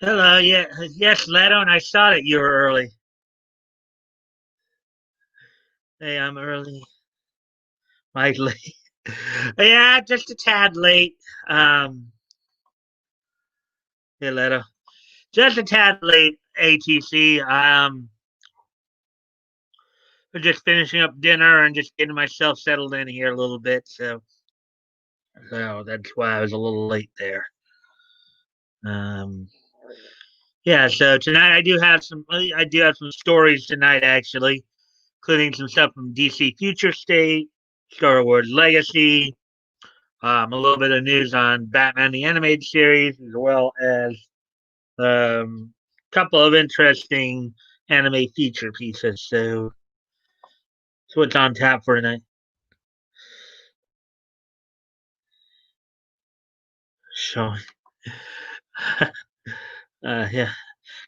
Hello, yeah, yes, Leto, and I saw that you were early. Hey, I'm early, Mike late. Yeah, just a tad late. Um, hey, Leto, just a tad late. ATC. We're just finishing up dinner and just getting myself settled in here a little bit. So that's why I was a little late there. Um, yeah. So tonight I do have some stories tonight actually, including some stuff from DC Future State, Star Wars Legacy, a little bit of news on Batman the Animated Series, as well as a couple of interesting anime feature pieces. So what's on tap for tonight? So, yeah.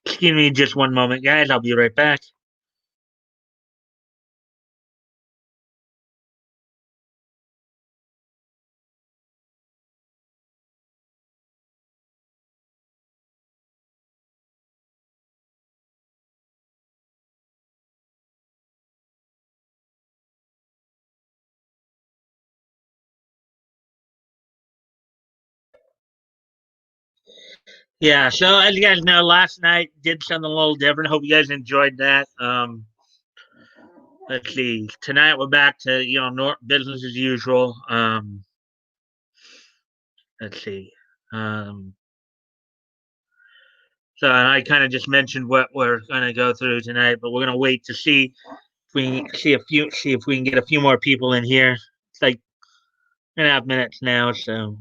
Excuse me just one moment, guys. I'll be right back. Yeah, so as you guys know, last night did something a little different. Hope you guys enjoyed that. Let's see. Tonight we're back to business as usual. Let's see. Um, So and I kind of just mentioned what we're going to go through tonight, but we're going to wait to see if we can see if we can get a few more people in here. It's like 2.5 minutes now, so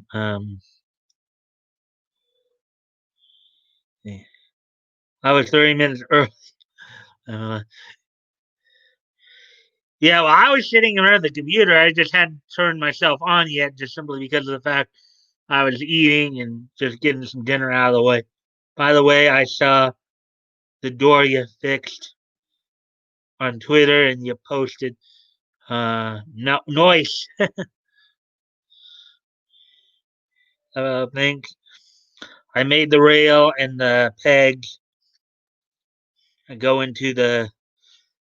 yeah. I was 30 minutes early. Uh, yeah, well, I was sitting around the computer. I just hadn't turned myself on yet, just simply because of the fact I was eating and just getting some dinner out of the way. By the way, I saw the door you fixed on Twitter and you posted no noise thing. I made the rail and the pegs. I go into the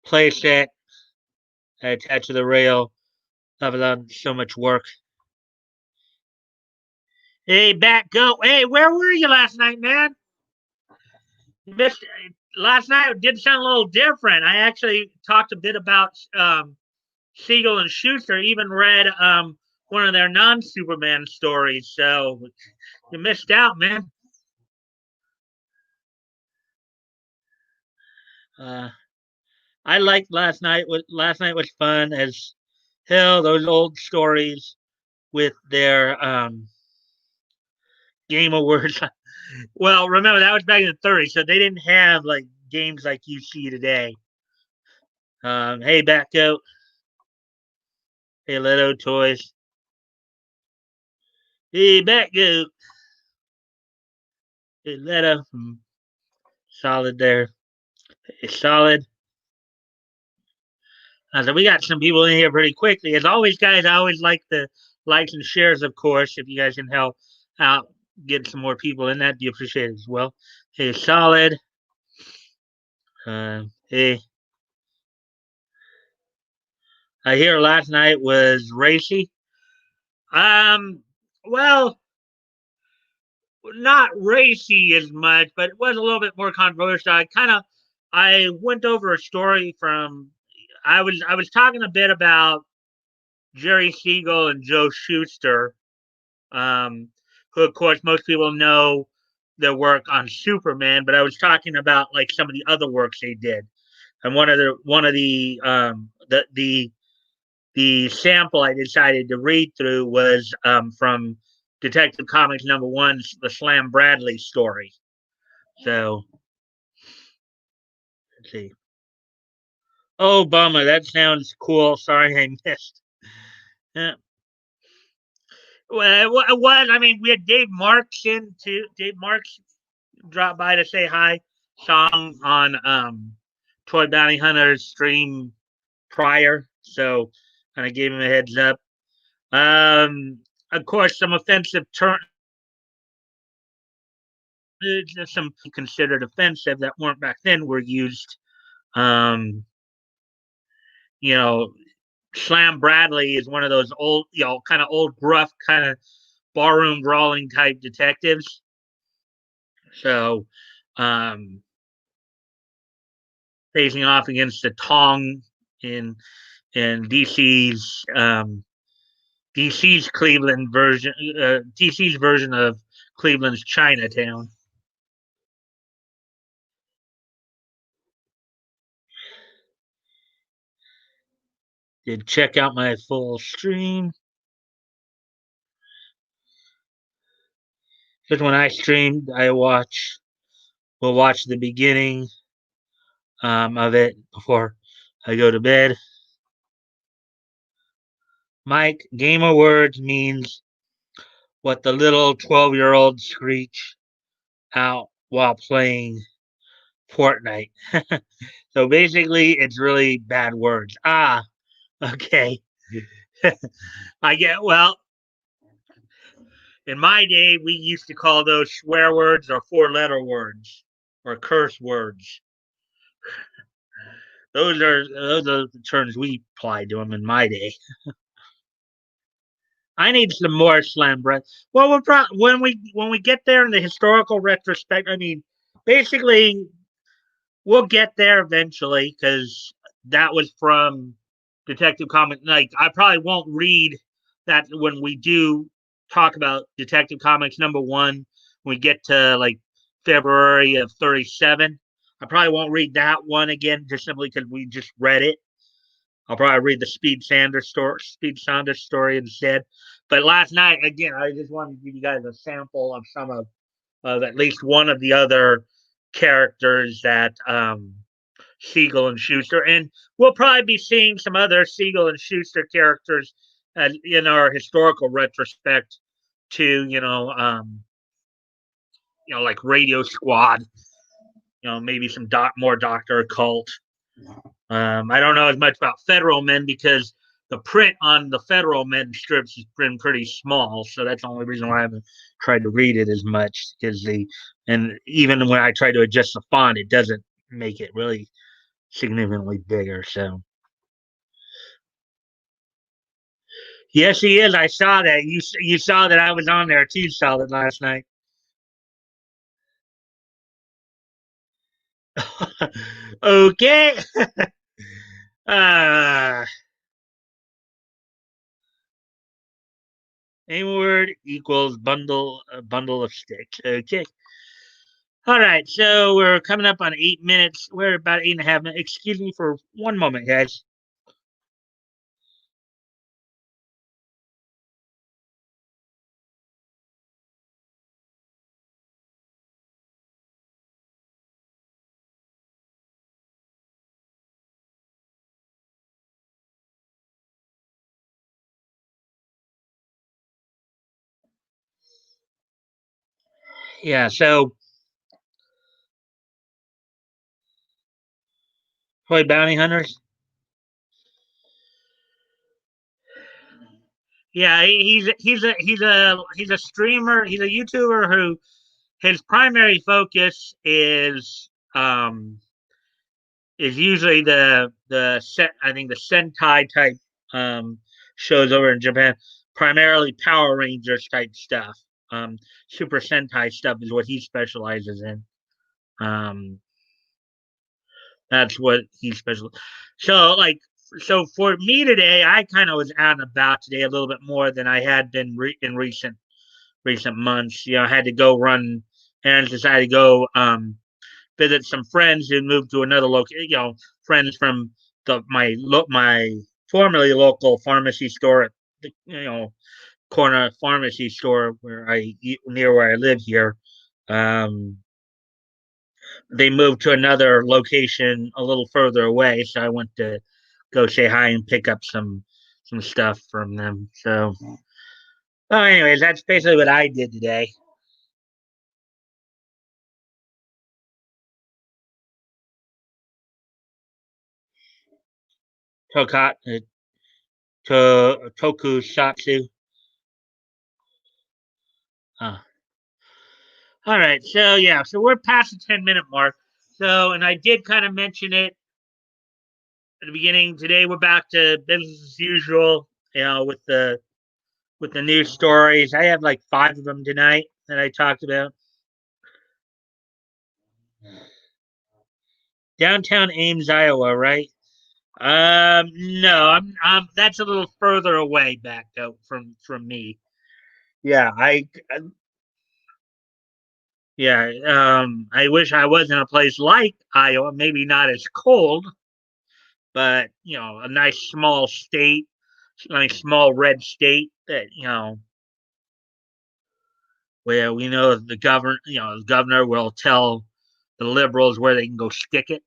play set. I attach to the rail. I've done so much work. Hey, back go. Hey, where were you last night, man? You missed last night. It did sound a little different. I actually talked a bit about Siegel and Schuster. Even read one of their non-Superman stories. So you missed out, man. Uh, I liked last night. Last night was fun as hell. Those old stories with their game awards. Well, remember that was back in the 30s, so they didn't have like games like you see today. Hey, Batco. Hey, Leto Toys. Hey, Batco. Hey, Leto. Solid there. Hey, solid. So we got some people in here pretty quickly. As always, guys, I always like the likes and shares, of course. If you guys can help out, get some more people in that, be appreciated as well. Hey, solid. Hey, I hear last night was racy. Um, well, not racy as much, but it was a little bit more controversial. I went over a story from I was talking a bit about Jerry Siegel and Joe Schuster, um, who of course most people know their work on Superman, but I was talking about like some of the other works they did. And one of the sample I decided to read through was from Detective Comics #1, the Slam Bradley story. So let's see. Oh, bummer. That sounds cool. Sorry I missed. Yeah. Well, it was. I mean, we had Dave Marks in too. Dave Marks dropped by to say hi. Song on Toy Bounty Hunter's stream prior, so kind of gave him a heads up. Of course, some offensive turn some considered offensive that weren't back then were used. Um, you know, Slam Bradley is one of those old, kind of old, gruff, kind of barroom brawling type detectives. So, um, facing off against the Tong in DC's Cleveland version, DC's version of Cleveland's Chinatown. Did check out my full stream. Because when I streamed, will watch the beginning of it before I go to bed. Mike, game of words means what the little 12-year-olds screech out while playing Fortnite. So basically, it's really bad words. Ah, okay. I get, well, in my day, we used to call those swear words or four-letter words or curse words. Those are the terms we applied to them in my day. I need some more slam breath. Well, when we get there in the historical retrospect, I mean, basically, we'll get there eventually because that was from Detective Comics. Like, I probably won't read that when we do talk about Detective Comics #1. When we get to like February of 37. I probably won't read that one again just simply because we just read it. I'll probably read the Speed Sanders story instead. But last night, again, I just wanted to give you guys a sample of some of at least one of the other characters that Siegel and Schuster, and we'll probably be seeing some other Siegel and Schuster characters in our historical retrospect to like Radio Squad, maybe some more Doctor Occult. I don't know as much about Federal Men because the print on the Federal Men strips has been pretty small, so that's the only reason why I haven't tried to read it as much. And even when I try to adjust the font, it doesn't make it really significantly bigger. So yes, he is. I saw that. You saw that I was on there too, solid last night. Okay. uh Name word equals bundle of sticks. Okay. All right, so we're coming up on 8 minutes. We're about 8.5 minutes. Excuse me for one moment, guys. Yeah, so toy bounty hunters. Yeah, he's a streamer. He's a YouTuber who his primary focus is usually the set. I think the Sentai type um, shows over in Japan, primarily Power Rangers type stuff. Super Sentai stuff is what he specializes in. Um, that's what he specializes. So so for me today, I kind of was out and about today a little bit more than I had been in recent months. I had to go run errands. Decided to go visit some friends who moved to another location. Friends from my formerly local pharmacy store at the corner pharmacy store near where I live here. Um, they moved to another location a little further away, so I went to go say hi and pick up some stuff from them. So, well, anyways, that's basically what I did today. Tokat, Tokusatsu. Uh, All right. So yeah. So we're past the 10-minute mark. So and I did kind of mention it at the beginning. Today we're back to business as usual. With the news stories. I have like 5 of them tonight that I talked about. Downtown Ames, Iowa, right? No, I'm that's a little further away back though from me. Yeah, yeah, I wish I was in a place like Iowa, maybe not as cold, but a nice small state, nice small red state that where we know the governor will tell the liberals where they can go stick it.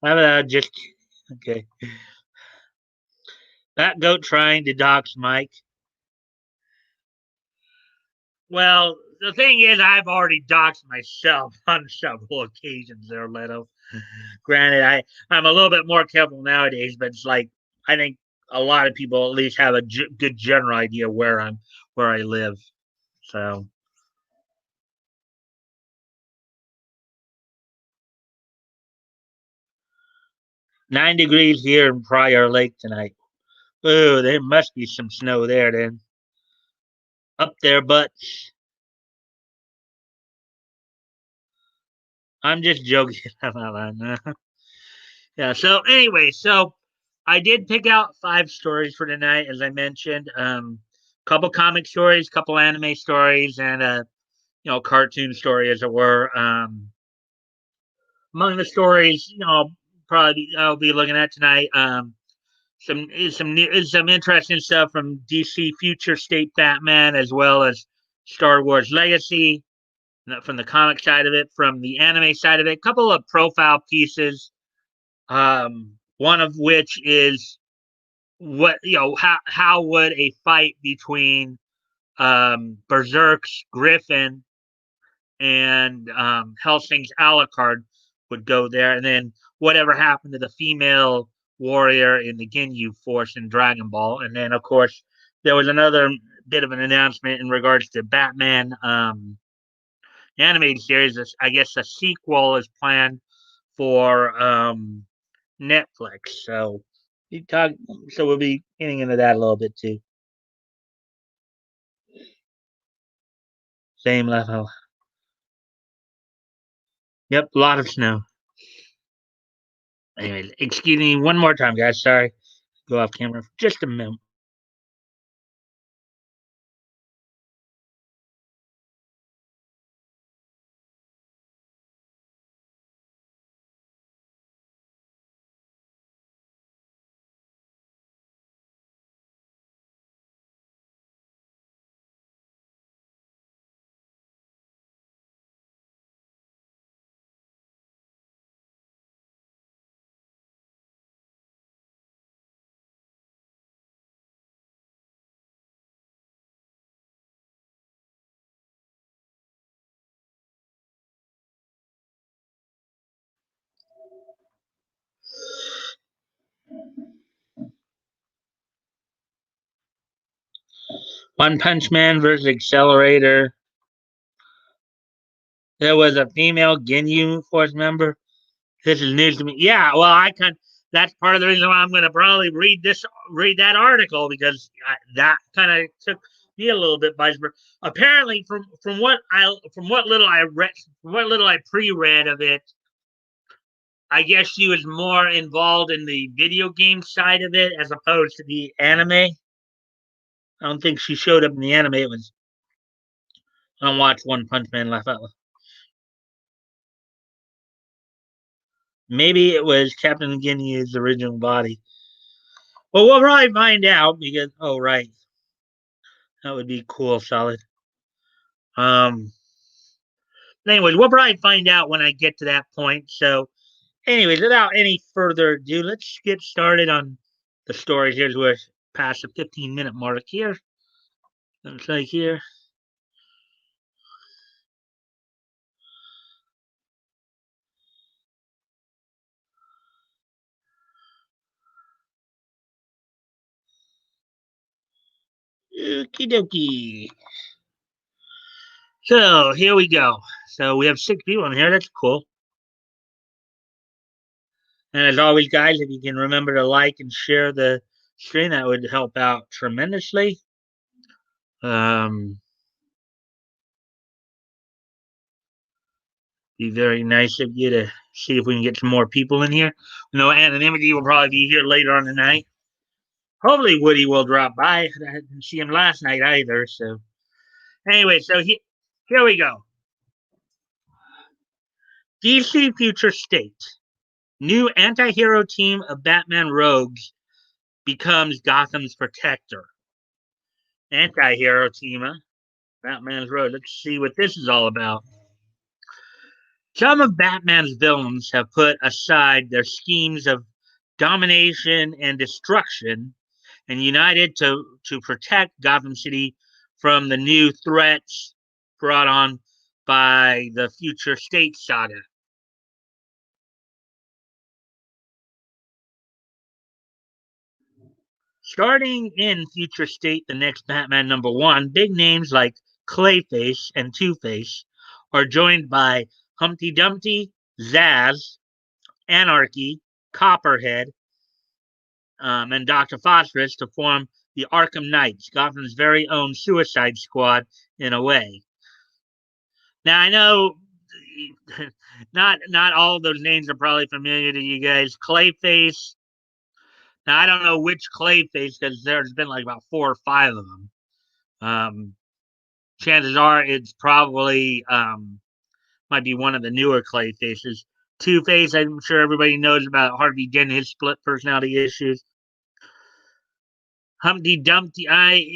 How about just okay? That goat trying to dox Mike. Well, the thing is, I've already doxed myself on several occasions there, Leto. Granted, I'm a little bit more careful nowadays, but it's like I think a lot of people at least have a good general idea where I live. So 9 degrees here in Prior Lake tonight. Oh, there must be some snow there then. Up there, but I'm just joking. Yeah. So anyway, so I did pick out 5 stories for tonight, as I mentioned. Couple comic stories, couple anime stories, and a cartoon story, as it were. Among the stories, probably I'll be looking at tonight. Some interesting stuff from DC Future State Batman, as well as Star Wars Legacy from the comic side of it, from the anime side of it. A couple of profile pieces. One of which is what how would a fight between Berserk's Griffin and Helsing's Alucard would go there, and then whatever happened to the female warrior in the Ginyu Force in Dragon Ball, and then of course there was another bit of an announcement in regards to Batman animated series. I guess a sequel is planned for Netflix. So we talk. So we'll be getting into that a little bit too. Same level. Yep, a lot of snow. Anyway, excuse me one more time, guys. Sorry, go off camera for just a minute. One Punch Man versus Accelerator. There was a female Ginyu Force member. This is news to me. Yeah, well, I can. That's part of the reason why I'm going to probably read that article because that kind of took me a little bit by surprise. Apparently, from what little I read, from what little I pre-read of it, I guess she was more involved in the video game side of it as opposed to the anime. I don't think she showed up in the anime. It was I don't watch One Punch Man left out. Maybe it was Captain Ginyu's original body. Well, we'll probably find out because right, that would be cool, solid. Um, anyways, we'll probably find out when I get to that point. So, anyways, without any further ado, let's get started on the stories. Here's where it's past the 15-minute mark here. Looks like here. Okie dokie. So here we go. So we have 6 people in here. That's cool. And as always, guys, if you can remember to like and share the stream, that would help out tremendously. Be very nice of you to see if we can get some more people in here. Anonymity will probably be here later on tonight. Hopefully, Woody will drop by. I didn't see him last night either. So, anyway, here we go. DC Future State. New anti hero team of Batman rogues becomes Gotham's protector. Anti hero team, huh? Batman's rogues. Let's see what this is all about. Some of Batman's villains have put aside their schemes of domination and destruction and united to protect Gotham City from the new threats brought on by the Future State saga. Starting in Future State, the next Batman #1, big names like Clayface and Two-Face are joined by Humpty Dumpty, Zaz, Anarchy, Copperhead, and Dr. Phosphorus to form the Arkham Knights, Gotham's very own Suicide Squad in a way. Now I know not all of those names are probably familiar to you guys. Clayface. Now I don't know which Clayface because there's been like about 4 or 5 of them. Chances are it's probably might be one of the newer Clayfaces. Two Face, I'm sure everybody knows about Harvey Dent, his split personality issues. Humpty Dumpty, I've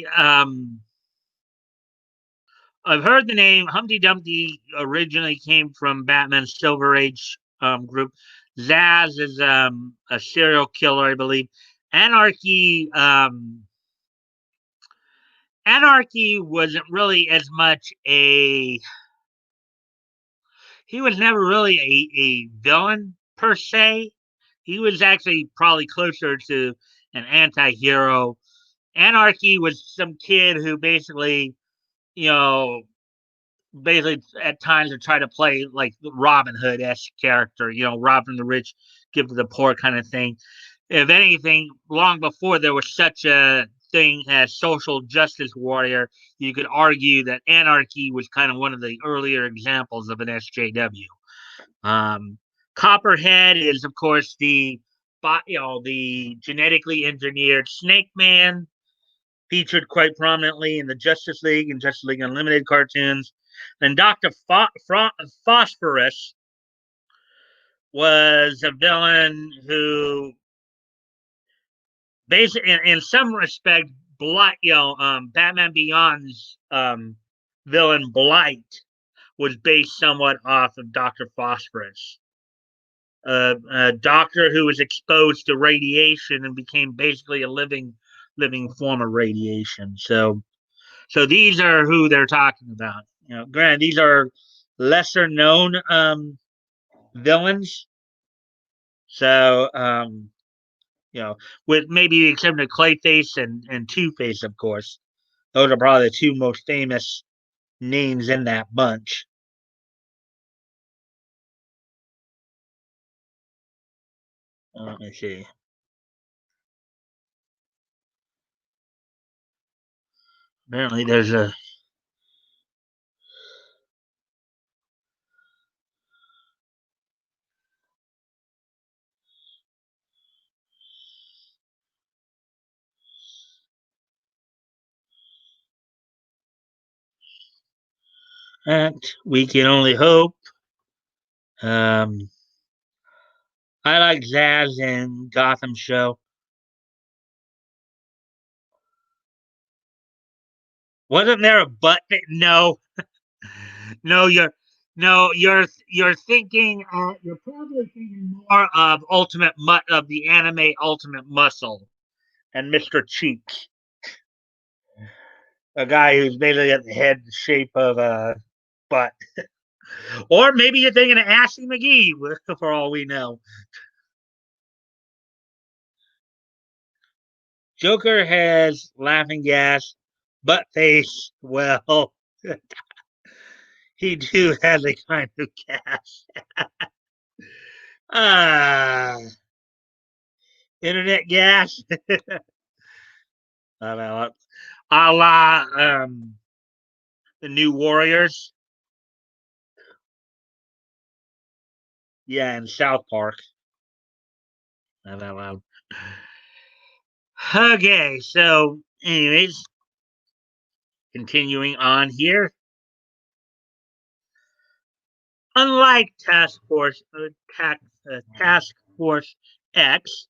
heard the name. Humpty Dumpty originally came from Batman's Silver Age group. Zaz is a serial killer, I believe. Anarchy, Anarchy wasn't really as much a. He was never really a villain per se. He was actually probably closer to an anti-hero. Anarchy was some kid who basically, you know, basically at times would try to play like Robin Hood esque character, robbing the rich, give to the poor kind of thing. If anything, long before there was such a thing as social justice warrior, you could argue that Anarchy was kind of one of the earlier examples of an SJW. Copperhead is, of course, the genetically engineered Snake Man, featured quite prominently in the Justice League and Justice League Unlimited cartoons. And Dr. Phosphorus was a villain who, basically, in some respect, Batman Beyond's villain Blight was based somewhat off of Dr. Phosphorus. A doctor who was exposed to radiation and became basically a living form of radiation. So these are who they're talking about. Granted, these are lesser known villains. So with maybe the exception of Clayface and Two Face, of course, those are probably the 2 most famous names in that bunch. Let me see. Apparently, there's a. And we can only hope. I like Zaz and Gotham Show. Wasn't there a button? No, no, you're thinking. You're probably thinking more of of the anime Ultimate Muscle and Mr. Cheek, a guy who's basically got the head shape of a butt. Or maybe you're thinking of Ashley McGee, for all we know. Joker has laughing gas. butt face. Well, he too has a kind of gas. Ah, internet gas. I don't know. A la the new Warriors. Yeah, in South Park. I don't know. Okay, so anyways, continuing on here. Unlike Task Force X,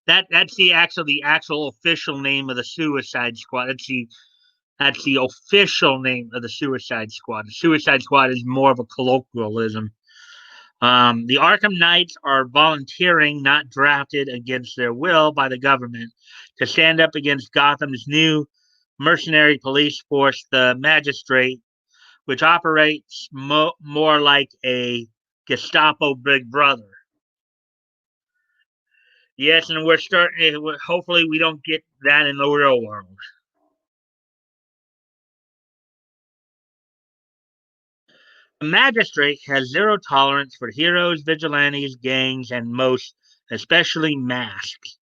that's the actual official name of the Suicide Squad. That's the official name of the Suicide Squad. The Suicide Squad is more of a colloquialism. The Arkham Knights are volunteering, not drafted against their will by the government, to stand up against Gotham's new mercenary police force, the Magistrate, which operates more like a Gestapo Big Brother. Yes, and we're starting. Hopefully, we don't get that in the real world. The Magistrate has zero tolerance for heroes, vigilantes, gangs, and most especially masks.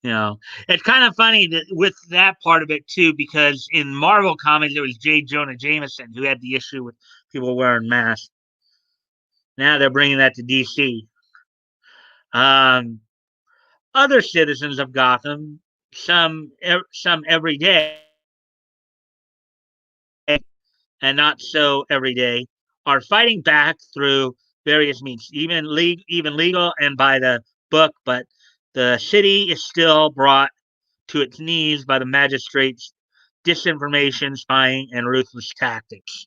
It's kind of funny that with that part of it too, because in Marvel comics it was J. Jonah Jameson who had the issue with people wearing masks. Now they're bringing that to DC. Um, Other citizens of Gotham, some every day and not so every day, are fighting back through various means, even legal and by the book. But the city is still brought to its knees by the magistrates' disinformation, spying, and ruthless tactics.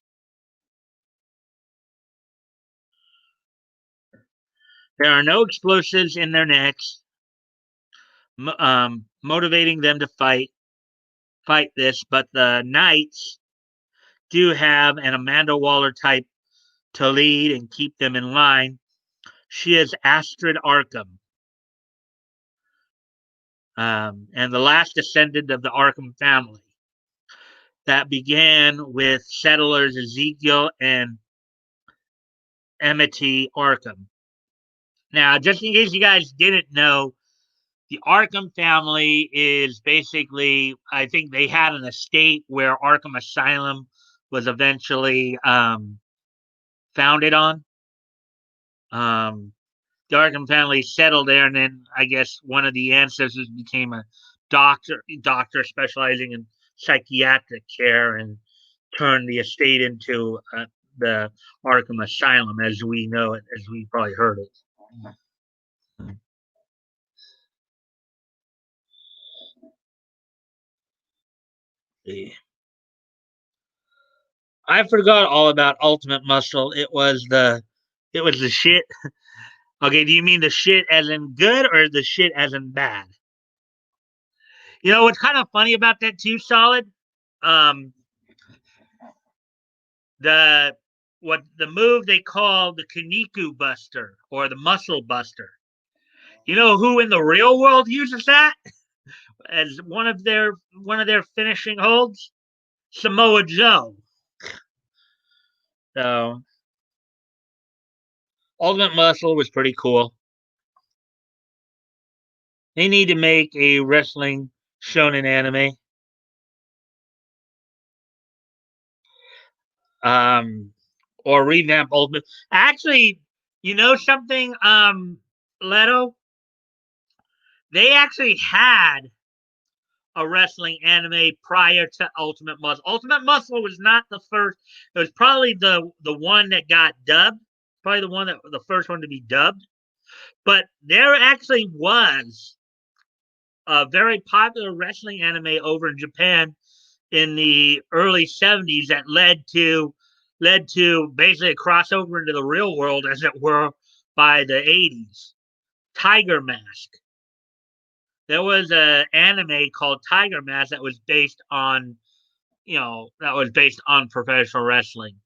There are no explosives in their necks, motivating them to fight this. But the Knights do have an Amanda Waller type to lead and keep them in line. She is Astrid Arkham, and the last descendant of the Arkham family that began with settlers Ezekiel and Amity Arkham. Now, just in case you guys didn't know, the Arkham family is basically, I think they had an estate where Arkham Asylum was eventually founded on. Um, the Arkham family settled there, and then I guess one of the ancestors became a doctor specializing in psychiatric care, and turned the estate into the Arkham Asylum as we know it, as we probably heard it. I forgot all about Ultimate Muscle. It was the shit. Okay, do you mean the shit as in good or the shit as in bad? What's kind of funny about that too, Solid? Um, the what the move they call the Kaniku Buster or the Muscle Buster. You know who in the real world uses that as one of their finishing holds? Samoa Joe. So Ultimate Muscle was pretty cool. They need to make a wrestling shonen anime. Um, or revamp Ultimate. Actually, you know something, Leto? They actually had a wrestling anime prior to Ultimate Muscle. Ultimate Muscle was not the first. It was probably the one that got dubbed. Probably the first one to be dubbed. But there actually was a very popular wrestling anime over in Japan in the early 70s that led to basically a crossover into the real world, as it were, by the 80s. Tiger Mask. There was an anime called Tiger Mask that was based on professional wrestling.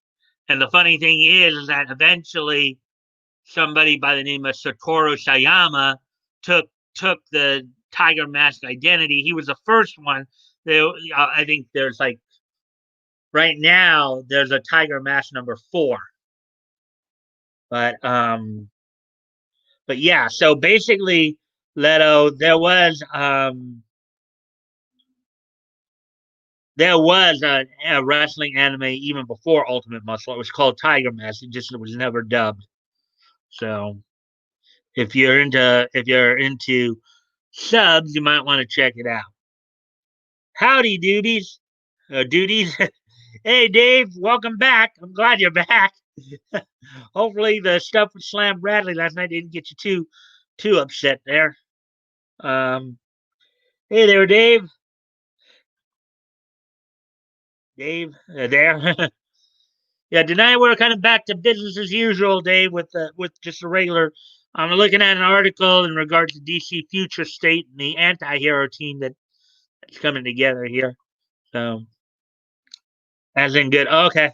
And the funny thing is that eventually somebody by the name of Satoru Sayama took the Tiger Mask identity. He was the first one I think there's like right now there's a Tiger Mask number 4, but yeah. So basically, Leto, there was a wrestling anime even before Ultimate Muscle. It was called Tiger Mask. It just was never dubbed. So if you're into subs, you might want to check it out. Howdy, duties. Duties. Hey, Dave. Welcome back. I'm glad you're back. Hopefully, the stuff with Slam Bradley last night didn't get you too upset there. Um, hey there, Dave. Dave, there. Yeah, tonight we're kind of back to business as usual, Dave, with just a regular. I'm looking at an article in regards to DC Future State and the anti-hero team that's coming together here. So, as in good. Okay,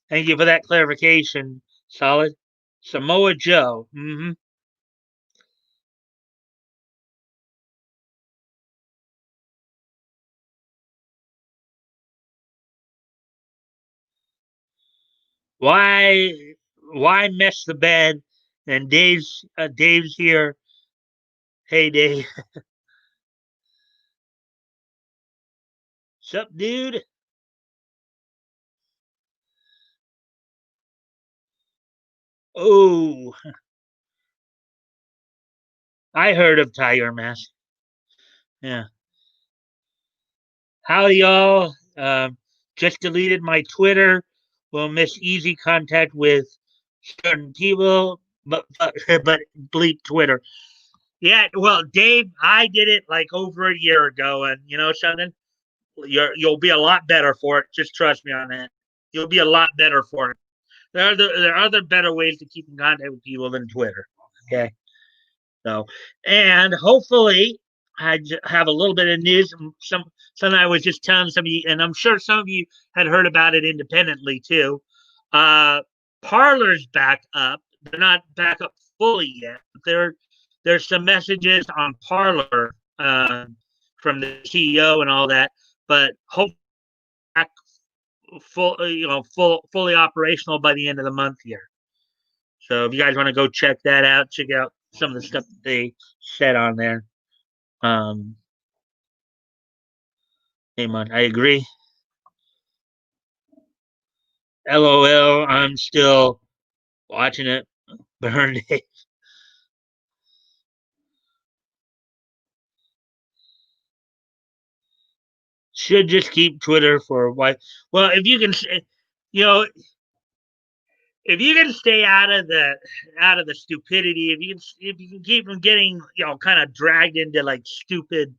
thank you for that clarification. Solid. Samoa Joe. Why why mess the bed? And Dave's here. Hey, Dave. Sup, dude? Oh, I heard of Tiger Mask. Yeah. Howdy, y'all. Just deleted my Twitter. Will miss easy contact with certain people, but bleep Twitter. Yeah, well, Dave, I did it like over a year ago, and you know something, you'll be a lot better for it. Just trust me on that. You'll be a lot better for it. There are other better ways to keep in contact with people than Twitter. Okay, so, and hopefully, have a little bit of news. Something I was just telling some of you, and I'm sure some of you had heard about it independently too. Uh, Parlor's back up. They're not back up fully yet. There's some messages on Parlor from the CEO and all that, but hopefully back fully operational by the end of the month here. So if you guys want to go check that out, check out some of the stuff that they said on there. Um, hey man, I agree. LOL, I'm still watching it. Burn it. Should just keep Twitter for why. Well, if you can, you know, if you can stay out of the stupidity, if you can keep from getting kind of dragged into like stupid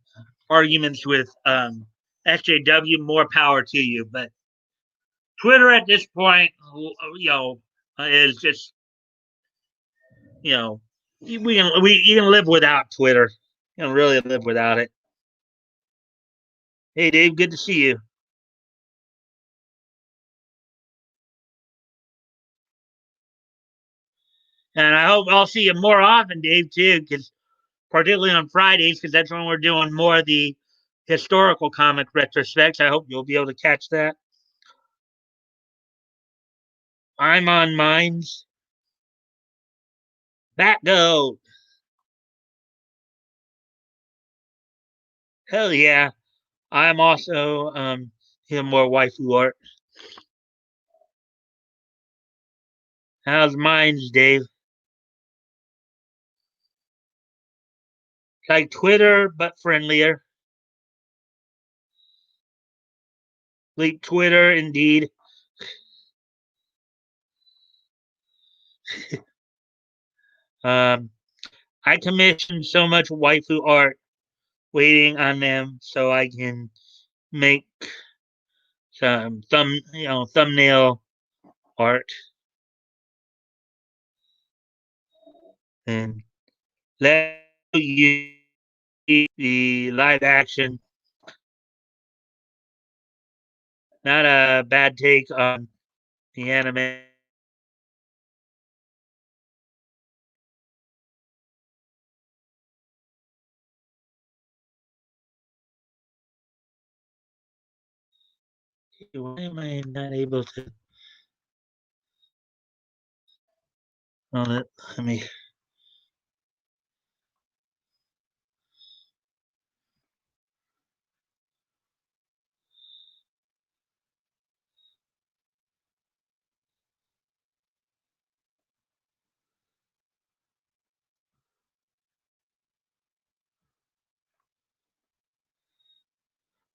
arguments with SJW, more power to you. But Twitter at this point, is just you know you can live without Twitter. You can really live without it. Hey Dave, good to see you. And I hope I'll see you more often, Dave, too, because particularly on Fridays, because that's when we're doing more of the historical comic retrospects. I hope you'll be able to catch that. I'm on Minds. That go. Hell yeah. I'm also here more waifu art. How's Minds, Dave? Like Twitter, but friendlier. Like Twitter, indeed. Um, I commissioned so much waifu art waiting on them so I can make some thumbnail art and let you see the live action. Not a bad take on the anime. Why am I not able to on it? Let me.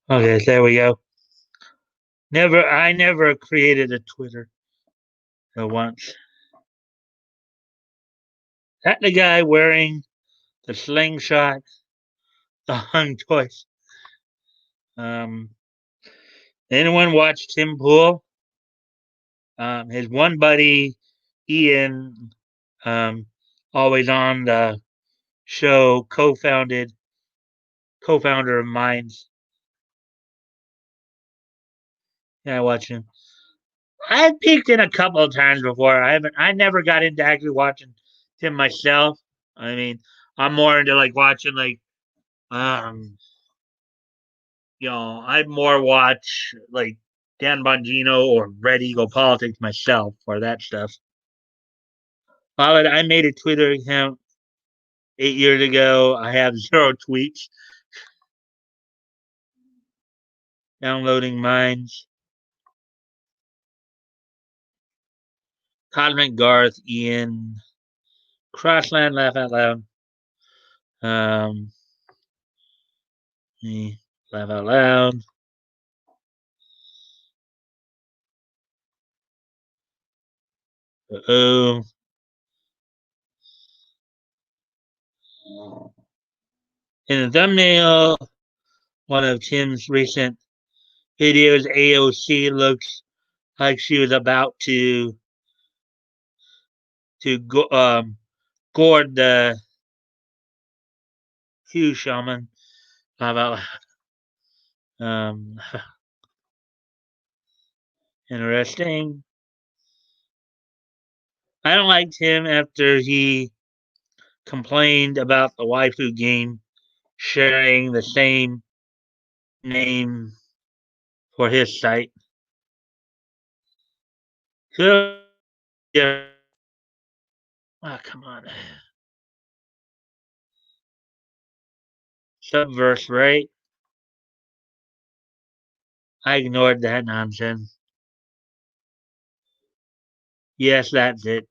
Okay, there we go. I never created a Twitter once. That the guy wearing the slingshot, the hung toys. Um, anyone watch Tim Pool? His one buddy, Ian, um, always on the show, co-founder of Minds. Yeah, I watch him. I've peeked in a couple of times before. I never got into actually watching Tim myself. I mean, I'm more into like watching like, um, I more watch like Dan Bongino or Red Eagle Politics myself or that stuff. I made a Twitter account 8 years ago. I have zero tweets. Downloading Minds. Cosmic Garth, Ian, Crossland, Laugh Out Loud. Um, me, Laugh Out Loud. Oh. In the thumbnail, one of Tim's recent videos, AOC looks like she was about to gourd the Hugh shaman. How about interesting? I don't like him after he complained about the waifu game sharing the same name for his site. So, yeah. Oh, come on. Subverse, right? I ignored that nonsense. Yes, that's it.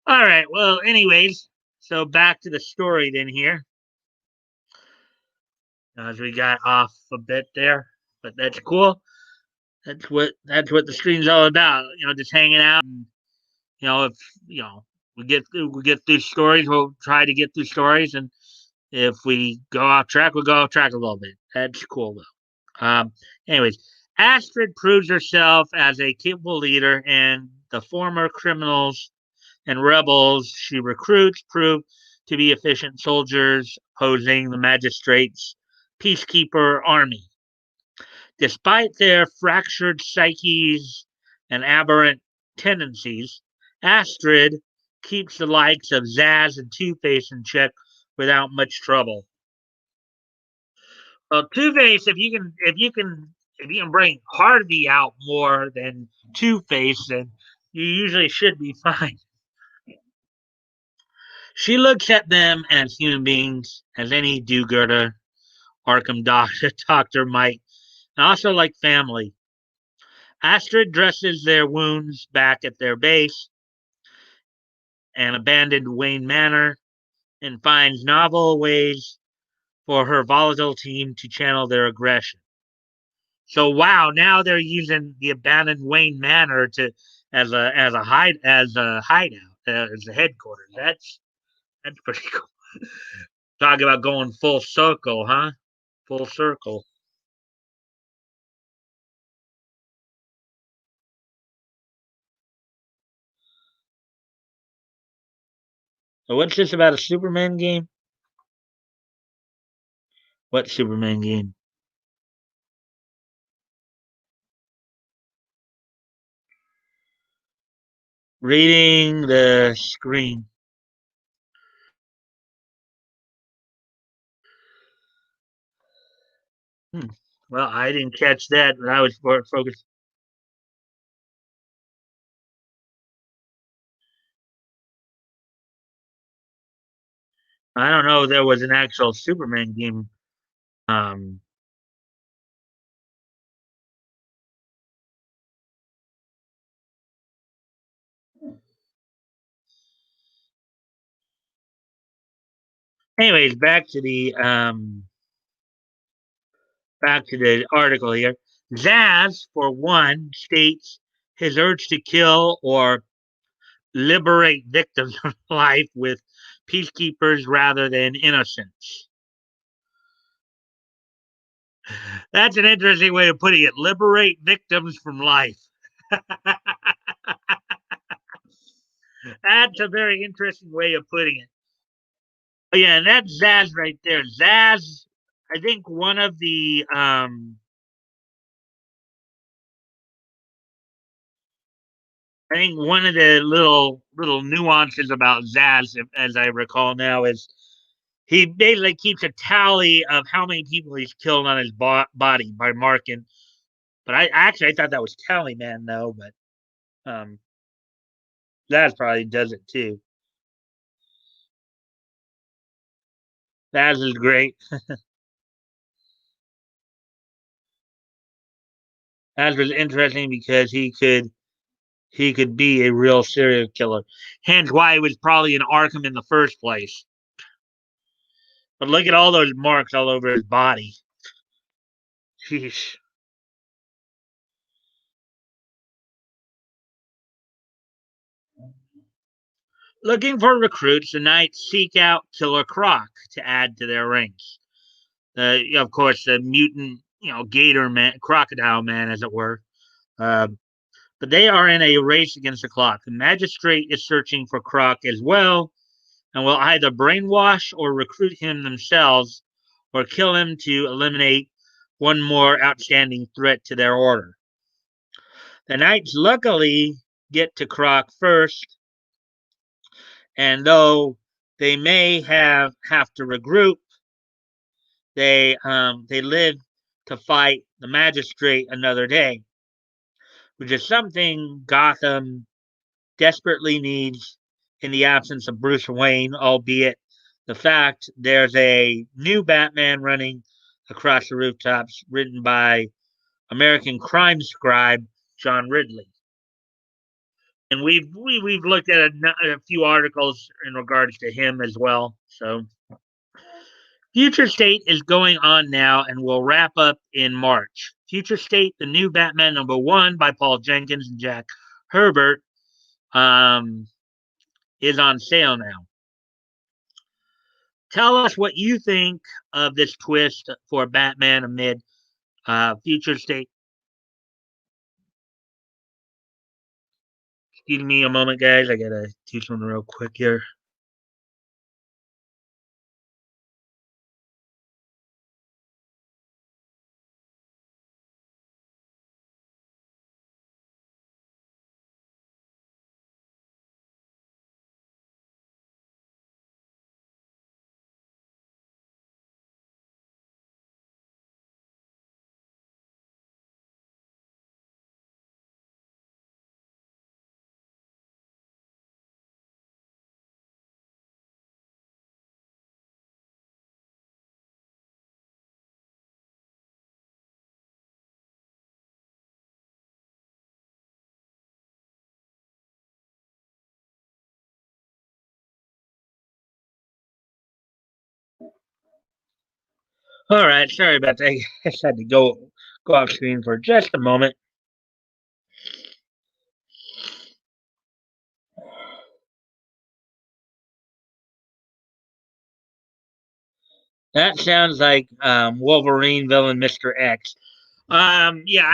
All right. Well, anyways, so back to the story then here, as we got off a bit there, but that's cool. That's what the stream's all about. Just hanging out. And, if we get through stories, we'll try to get through stories, and if we go off track, we'll go off track a little bit. That's cool though. Anyways, Astrid proves herself as a capable leader, and the former criminals and rebels she recruits prove to be efficient soldiers opposing the magistrate's peacekeeper army. Despite their fractured psyches and aberrant tendencies, Astrid keeps the likes of Zaz and Two Face in check without much trouble. Well, Two Face, if you can bring Harvey out more than Two Face, then you usually should be fine. She looks at them as human beings, as any do-gooder, Arkham doctor might, and also like family. Astrid dresses their wounds back at their base, an abandoned Wayne Manor, and finds novel ways for her volatile team to channel their aggression. So wow, now they're using the abandoned Wayne Manor to as a hideout as a headquarters. That's pretty cool. Talk about going full circle, huh? Full circle. So what's this about a Superman game? What Superman game? Reading the screen. Hmm. Well, I didn't catch that, but I was more focused. I don't know. There was an actual Superman game. Um, Anyways, back to the article here. Zaz, for one, states his urge to kill or liberate victims of life with peacekeepers rather than innocents. That's an interesting way of putting it. Liberate victims from life. That's a very interesting way of putting it. Oh, yeah, and that's Zaz right there. Zaz, I think one of the little nuances about Zaz, as I recall now, is he basically keeps a tally of how many people he's killed on his body by marking. But I thought that was Tally Man though, but um, Zaz probably does it too. Zaz is great. Zaz was interesting because he could be a real serial killer. Hence why he was probably in Arkham in the first place. But look at all those marks all over his body. Sheesh. Looking for recruits, the Knights seek out Killer Croc to add to their ranks. Of course, the mutant, Gator Man, Crocodile Man, as it were. Uh, but they are in a race against the clock. The magistrate is searching for Croc as well, and will either brainwash or recruit him themselves, or kill him to eliminate one more outstanding threat to their order. The Knights luckily get to Croc first, and though they may have to regroup, they live to fight the magistrate another day, which is something Gotham desperately needs in the absence of Bruce Wayne, albeit the fact there's a new Batman running across the rooftops written by American crime scribe John Ridley. And we've looked at a few articles in regards to him as well. So Future State is going on now and will wrap up in March. Future State, the new Batman #1 by Paul Jenkins and Jack Herbert, um, is on sale now. Tell us what you think of this twist for Batman amid Future State. Excuse me a moment, guys. I gotta do something real quick here. All right, sorry about that. I just had to go off screen for just a moment. That sounds like Wolverine villain Mr. X. Yeah,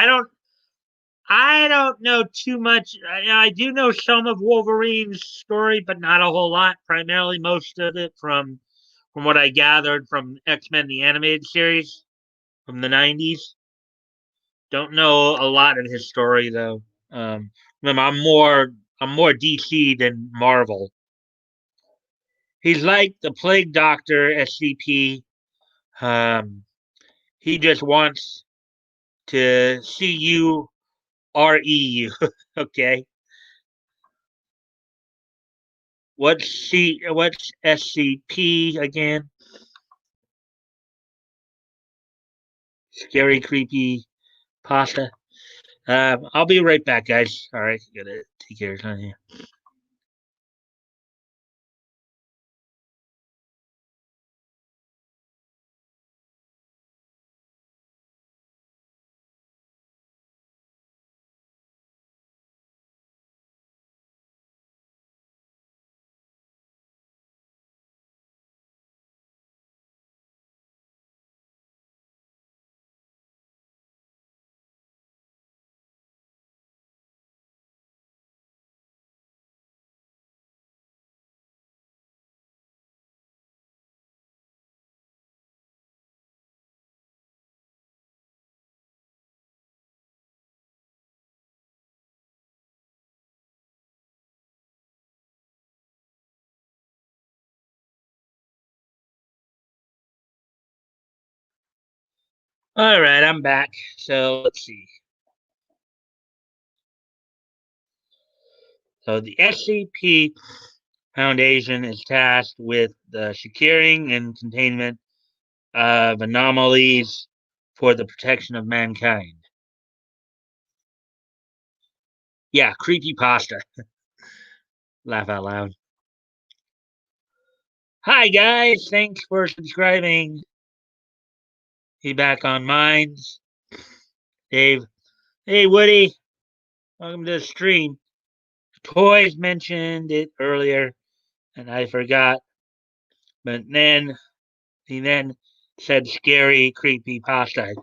I don't know too much. I do know some of Wolverine's story, but not a whole lot. Primarily, most of it from what I gathered from X Men the animated series from the '90s. Don't know a lot of his story though. I'm more DC than Marvel. He's like the Plague Doctor SCP. Um, he just wants to CUREU. Okay. What's SCP again? Scary, creepy pasta. I'll be right back, guys. All right, gotta take care of something here. All right, I'm back. So let's see. So the SCP Foundation is tasked with the securing and containment of anomalies for the protection of mankind. Yeah, creepy pasta. Laugh out loud. Hi guys, thanks for subscribing. He back on Minds. Dave. Hey Woody, welcome to the stream. Toys mentioned it earlier and I forgot. But then he then said scary, creepy pasta.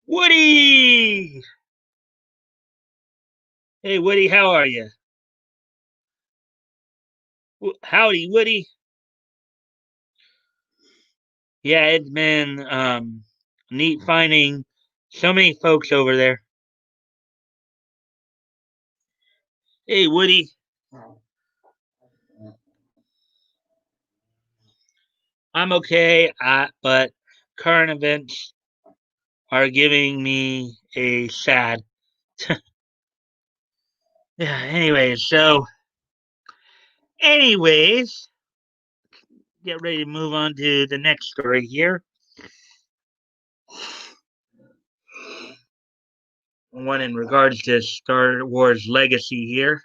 Woody! Hey Woody, how are you? Howdy, Woody. Yeah, it's been neat finding so many folks over there. Hey, Woody. I'm okay, but current events are giving me a sad. Yeah, anyways, get ready to move on to the next story here. One in regards to Star Wars Legacy here.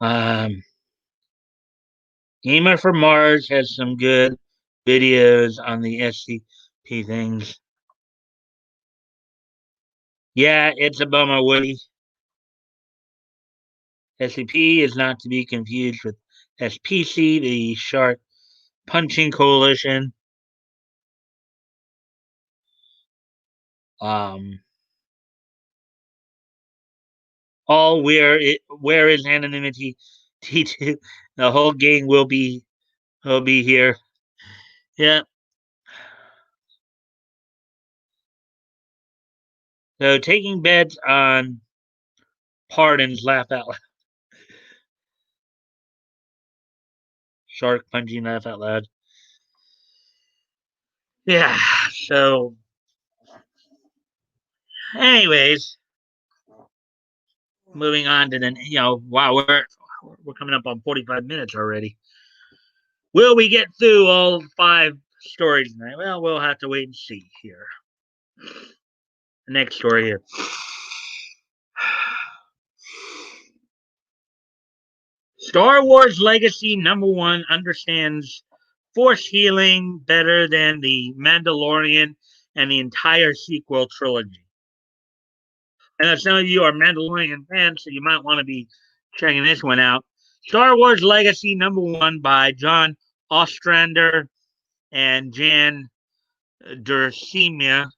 Um, Gamer from Mars has some good videos on the SCP things. Yeah, it's a bummer, Woody. SCP is not to be confused with SPC, the Shark Punching Coalition. Um, all where is anonymity? T2. The whole gang will be here. Yeah. So taking bets on pardons. Laugh out loud. Shark punching. Laugh out loud. Yeah. So, anyways, moving on to wow, we're coming up on 45 minutes already. Will we get through all 5 stories tonight? Well, we'll have to wait and see here. The next story here. Star Wars Legacy #1 understands force healing better than The Mandalorian and the entire sequel trilogy. And some of you are Mandalorian fans, so you might want to be checking this one out. Star Wars Legacy #1 by John Ostrander and Jan Duursema,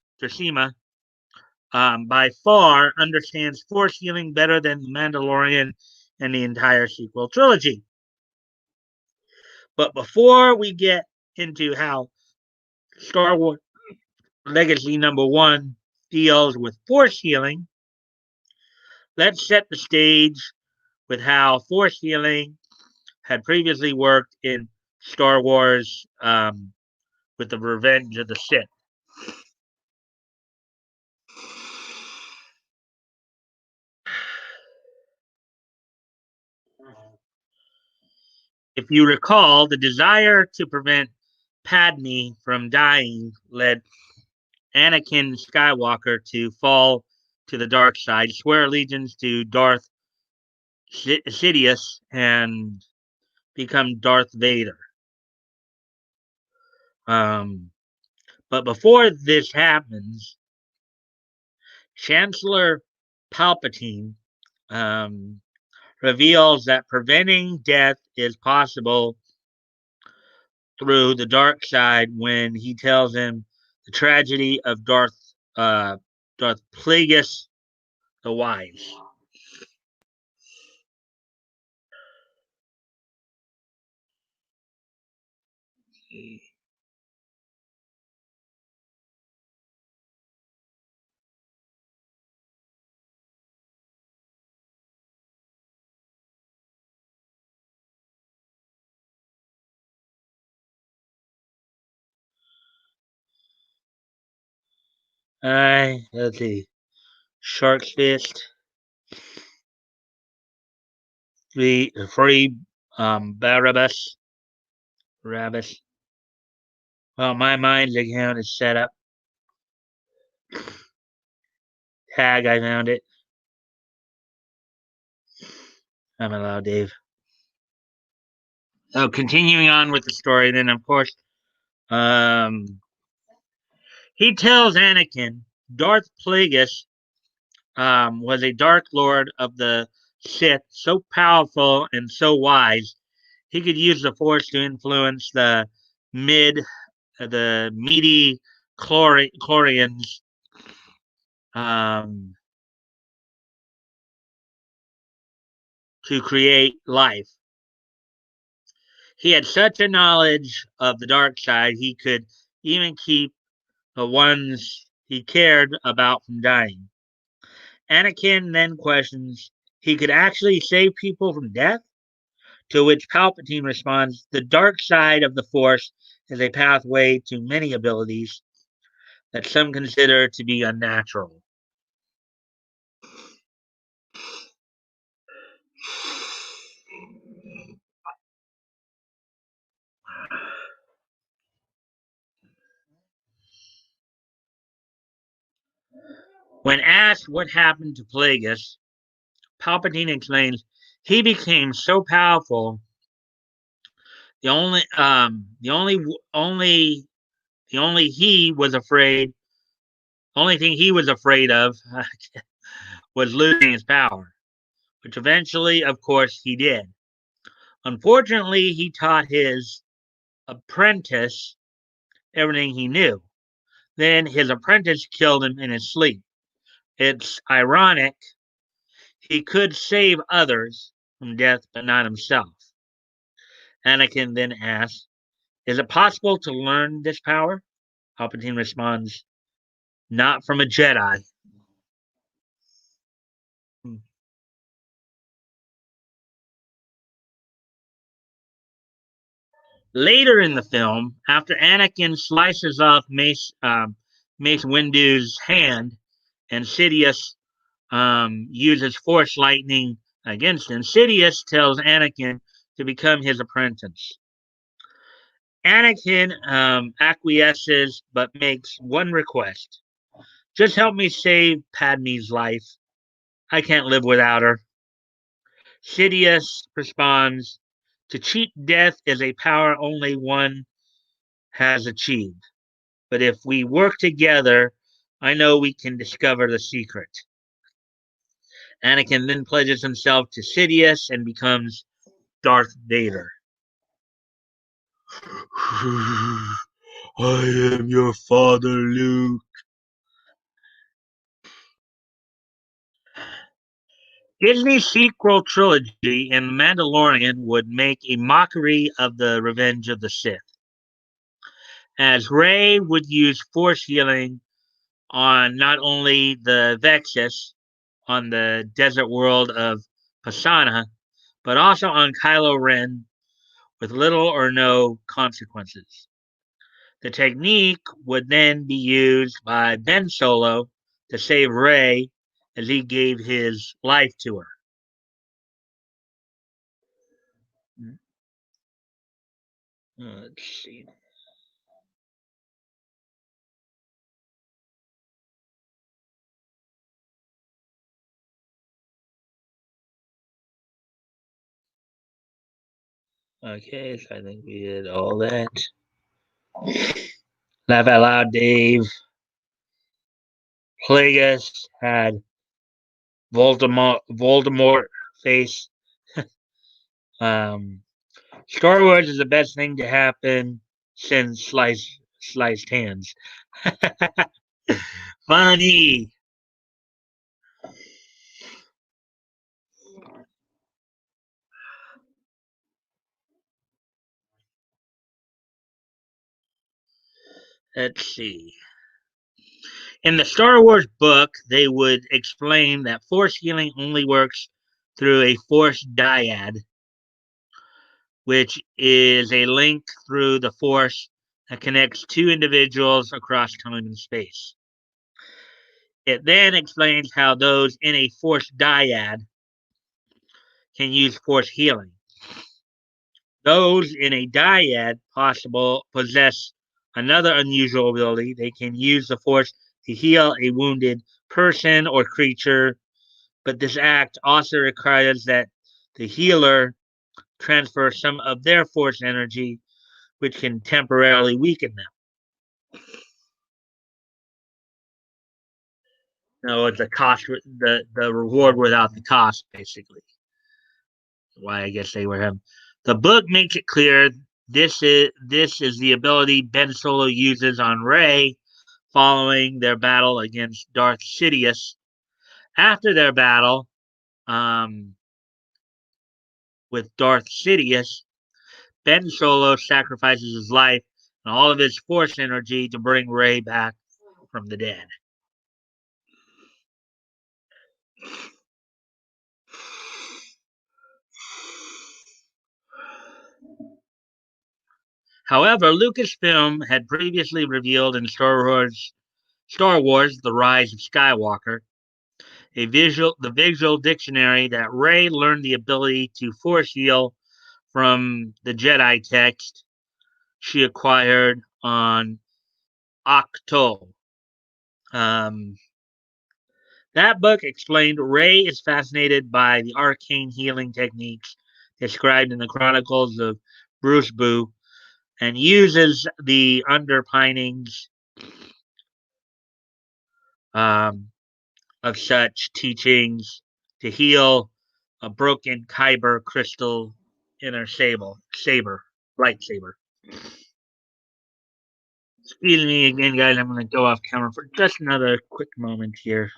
by far understands force healing better than The Mandalorian and the entire sequel trilogy. But before we get into how Star Wars Legacy number one deals with force healing. Let's set the stage with how force healing had previously worked in Star Wars with the Revenge of the Sith. If you recall, the desire to prevent Padme from dying led Anakin Skywalker to fall to the dark side, swear allegiance to Darth Sidious, and become Darth Vader. Um, but before this happens, Chancellor Palpatine um, reveals that preventing death is possible through the dark side when he tells him the tragedy of Darth Plagueis the Wise. Let's see. Shark's Fist, free Barabbas. Well, my mind's account is set up. Tag, I found it. I'm allowed, Dave. So continuing on with the story, then of course, um, he tells Anakin Darth Plagueis was a Dark Lord of the Sith, so powerful and so wise, he could use the Force to influence mid, the meaty Chlorians um, to create life. He had such a knowledge of the dark side, he could even keep the ones he cared about from dying. Anakin then questions he could actually save people from death? To which Palpatine responds, the dark side of the Force is a pathway to many abilities that some consider to be unnatural. When asked what happened to Plagueis, Palpatine explains he became so powerful. The only he was afraid. Only thing he was afraid of was losing his power, which eventually, of course, he did. Unfortunately, he taught his apprentice everything he knew. Then his apprentice killed him in his sleep. It's ironic. He could save others from death, but not himself. Anakin then asks, is it possible to learn this power? Palpatine responds, not from a Jedi. Later in the film, after Anakin slices off Mace Windu's hand and Sidious uses Force lightning against him, Sidious tells Anakin to become his apprentice. Anakin acquiesces but makes one request. Just help me save Padme's life. I can't live without her. Sidious responds, to cheat death is a power only one has achieved. But if we work together, I know we can discover the secret. Anakin then pledges himself to Sidious and becomes Darth Vader. I am your father, Luke. Disney's sequel trilogy and The Mandalorian would make a mockery of the Revenge of the Sith. as Ray would use force healing on not only the Vexus on the desert world of Pasana, but also on Kylo Ren with little or no consequences. The technique would then be used by Ben Solo to save Rey as he gave his life to her. Let's see. Okay, so I think we did all that. Laugh out loud, Dave. Plagueis had Voldemort face. Um, Star Wars is the best thing to happen since sliced hands. Funny. Let's see. In the Star Wars book, they would explain that force healing only works through a force dyad, which is a link through the force that connects two individuals across time and space. It then explains how those in a force dyad can use force healing. Those in a dyad possible possess another unusual ability. They can use the force to heal a wounded person or creature, but this act also requires that the healer transfer some of their force energy, which can temporarily weaken them. No, it's a cost, the reward without the cost, basically. Why I guess they were him. The book makes it clear this is the ability Ben Solo uses on Rey following their battle against Darth Sidious. After their battle um, with Darth Sidious, Ben Solo sacrifices his life and all of his force energy to bring Rey back from the dead. However, Lucasfilm had previously revealed in Star Wars: The Rise of Skywalker, the visual dictionary, that Rey learned the ability to force heal from the Jedi text she acquired on Octo. Um, that book explained Rey is fascinated by the arcane healing techniques described in the Chronicles of Bruce Boo and uses the underpinnings um, of such teachings to heal a broken kyber crystal in her lightsaber. Excuse me again, guys. I'm going to go off camera for just another quick moment here.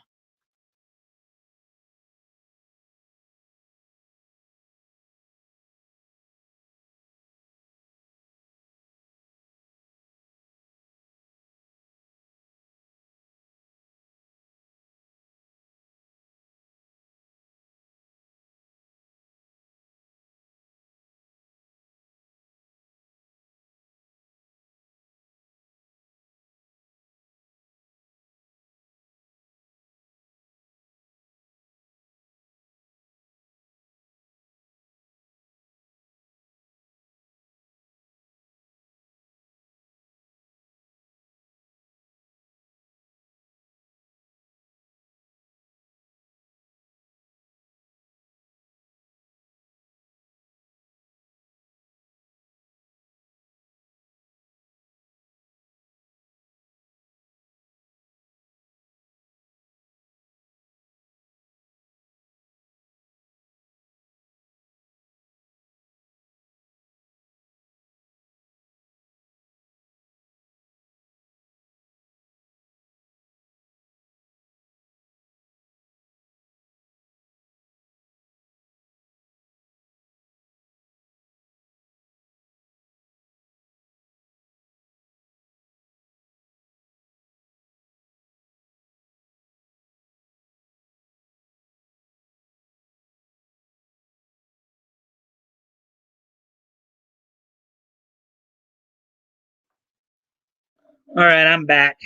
All right, I'm back.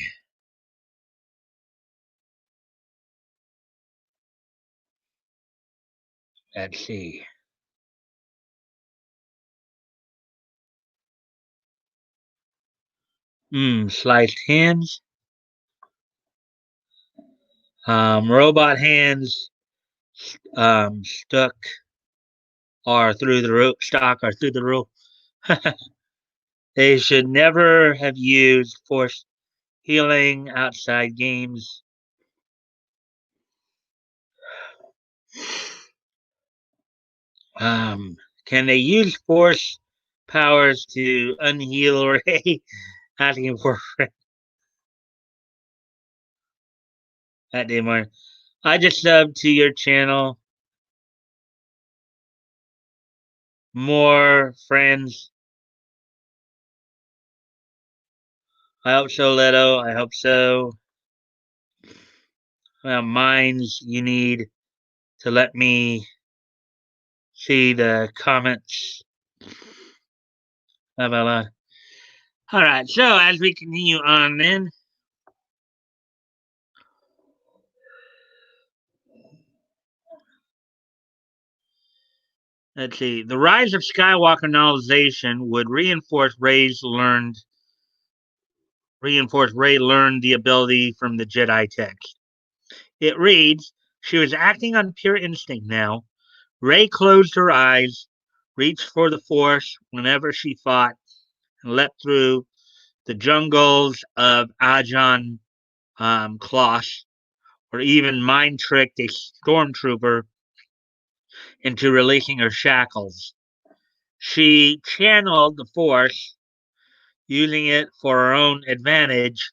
Let's see. Sliced hands. Robot hands stuck or through the roof, stock or through the roof. They should never have used force healing outside games. Um, can they use force powers to unheal Ray? Asking for that day morning. I just subbed to your channel. More friends. I hope so, Leto. I hope so. Mines, you need to let me see the comments. Blah, blah, blah. All right, so as we continue on, then let's see. The rise of Skywalker novelization would reinforce Ray learned the ability from the Jedi text. It reads, she was acting on pure instinct now. Ray closed her eyes, reached for the Force whenever she fought, and leapt through the jungles of Ajan Kloss, or even mind tricked a stormtrooper into releasing her shackles. She channeled the Force, using it for her own advantage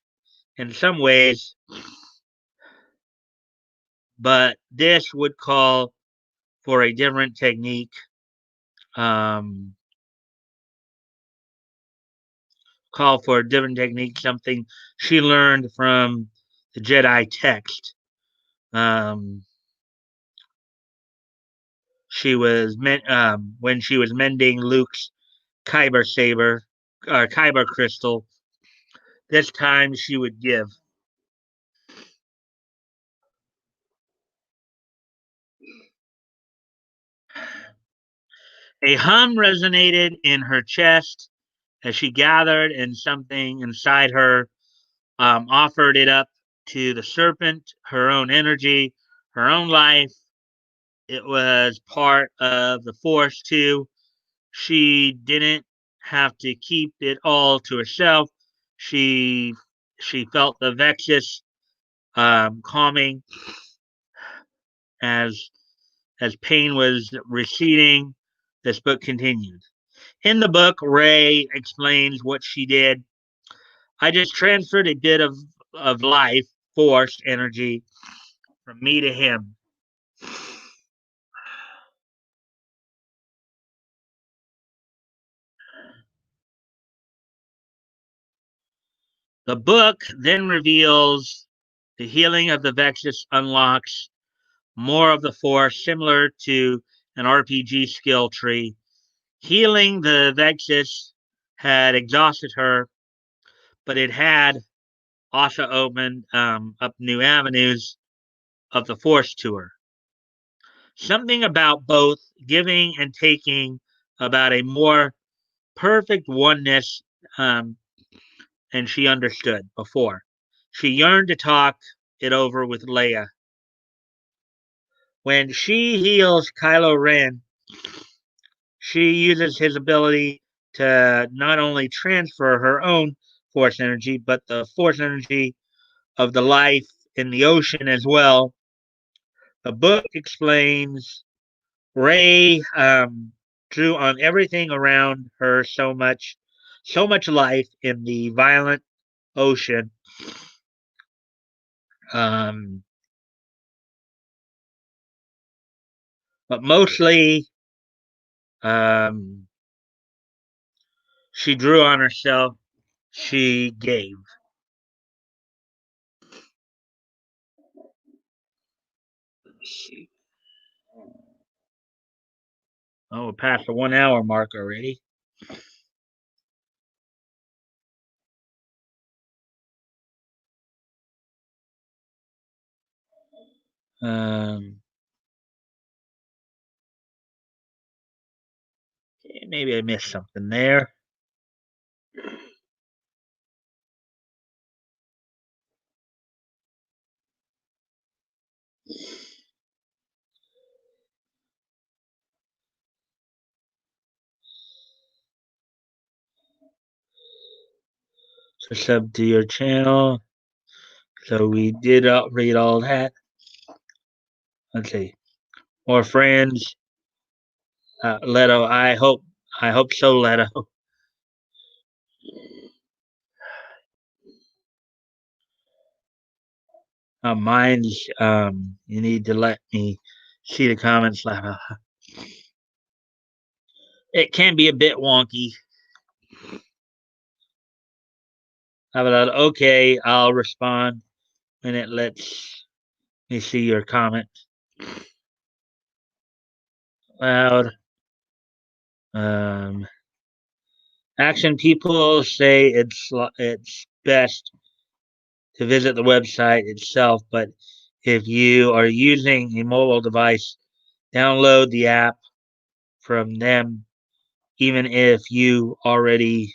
in some ways, but this would for a different technique. Um, call for a different technique, something she learned from the Jedi text. Um, when she was mending Luke's kyber saber or kyber crystal. This time she would give. A hum resonated in her chest as she gathered, and something inside her offered it up to the serpent, her own energy, her own life. It was part of the Force, too. She didn't have to keep it all to herself. She she felt the Vexus calming as pain was receding. This book continued. In the book, Ray explains what she did. I just transferred a bit of life, force, energy from me to him. The book then reveals the healing of the Vexus unlocks more of the force, similar to an RPG skill tree. Healing the Vexus had exhausted her, but it had also opened up new avenues of the Force to her. Something about both giving and taking, about a more perfect oneness, and she understood before. She yearned to talk it over with Leia. When she heals Kylo Ren, she uses his ability to not only transfer her own force energy, but the force energy of the life in the ocean as well. The book explains Ray drew on everything around her so much life in the violent ocean. Um, but mostly, um, she drew on herself. She gave. Oh, we're past the 1 hour mark already. Um, maybe I missed something there. So sub to your channel. So we did read all that. Let's see. More friends. Leto. I hope so, Leto. Mine's. You need to let me see the comments, Leto. It can be a bit wonky. How about okay? I'll respond when it lets me see your comment. Loud. Um, Action people say it's best to visit the website itself, but if you are using a mobile device, download the app from them, even if you already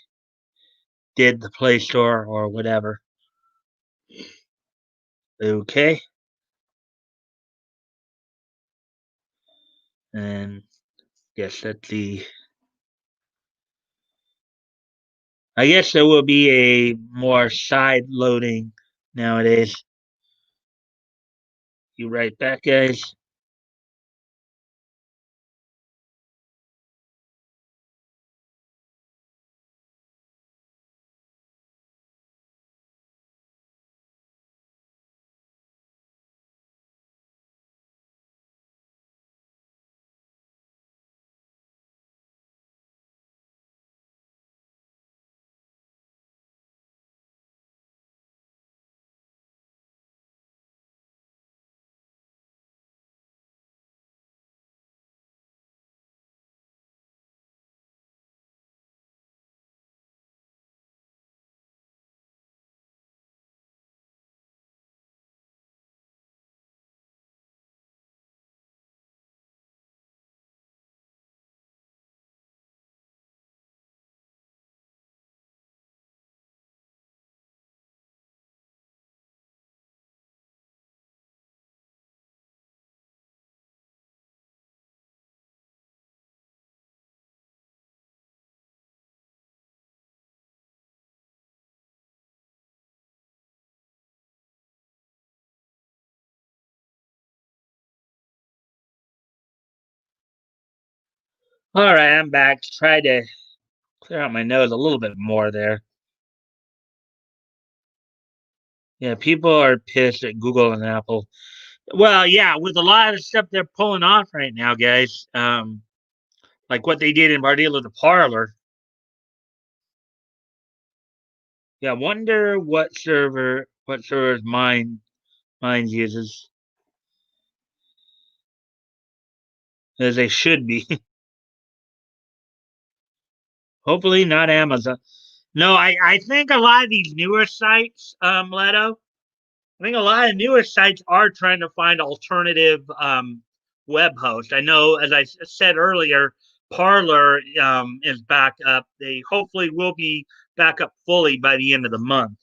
did the Play Store or whatever. Okay. And yes, that's the. I guess there will be a more side loading nowadays. You right back, guys. All right, I'm back. Try to clear out my nose a little bit more there. Yeah, people are pissed at Google and Apple. Well, yeah, with a lot of stuff they're pulling off right now, guys. Like what they did in Bardilla the Parlor. Yeah, wonder what servers mine uses, as they should be. Hopefully not Amazon. No, I think a lot of these newer sites, Leto, I think a lot of newer sites are trying to find alternative web hosts. I know, as I said earlier, Parlor is back up. They hopefully will be back up fully by the end of the month.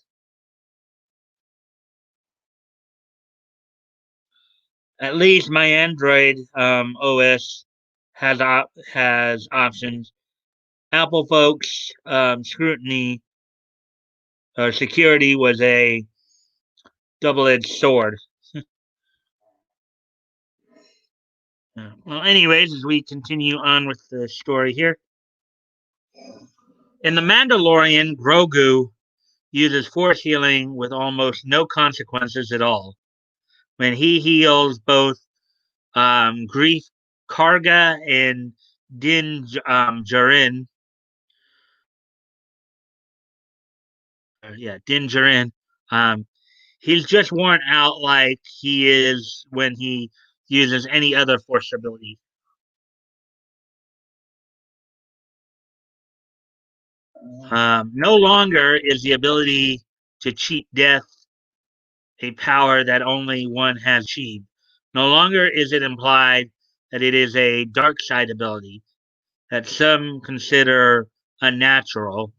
At least my Android OS has options. Apple folks scrutiny or security was a double-edged sword. Well, anyways, as we continue on with the story here, in the Mandalorian, Grogu uses force healing with almost no consequences at all. When he heals both Grief Karga and Din Djarin, Din Djarin, um, he's just worn out like he is when he uses any other force ability. No longer is the ability to cheat death a power that only one has achieved. No longer is it implied that it is a dark side ability that some consider unnatural.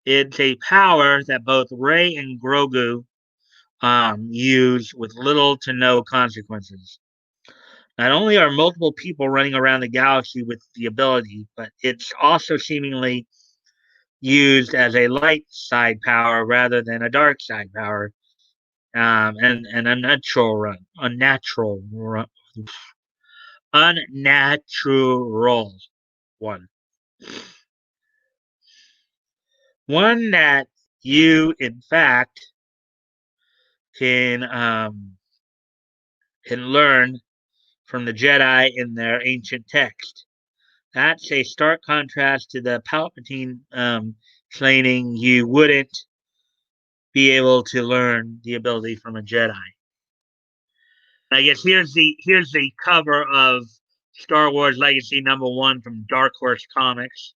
It's a power that both Rey and Grogu use with little to no consequences. Not only are multiple people running around the galaxy with the ability, but it's also seemingly used as a light side power rather than a dark side power, and unnatural one, one that you in fact can learn from the Jedi in their ancient text. That's a stark contrast to the Palpatine claiming you wouldn't be able to learn the ability from a Jedi. I guess here's the cover of Star Wars Legacy #1 from Dark Horse Comics.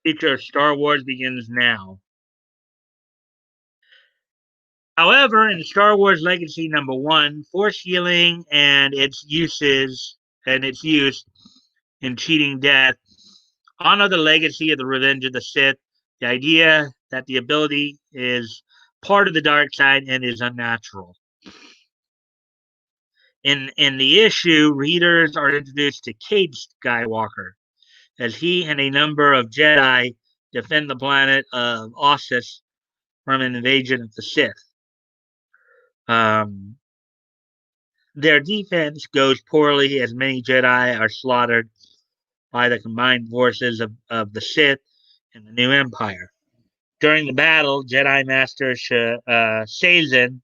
Future of Star Wars begins now. However, in Star Wars Legacy #1, force healing and its use in cheating death honor the legacy of the Revenge of the Sith, the idea that the ability is part of the dark side and is unnatural. In the issue, readers are introduced to Cade Skywalker, as he and a number of Jedi defend the planet of Ossus from an invasion of the Sith. Um, their defense goes poorly as many Jedi are slaughtered by the combined forces of the Sith and the New Empire. During the battle, Jedi Master Sazin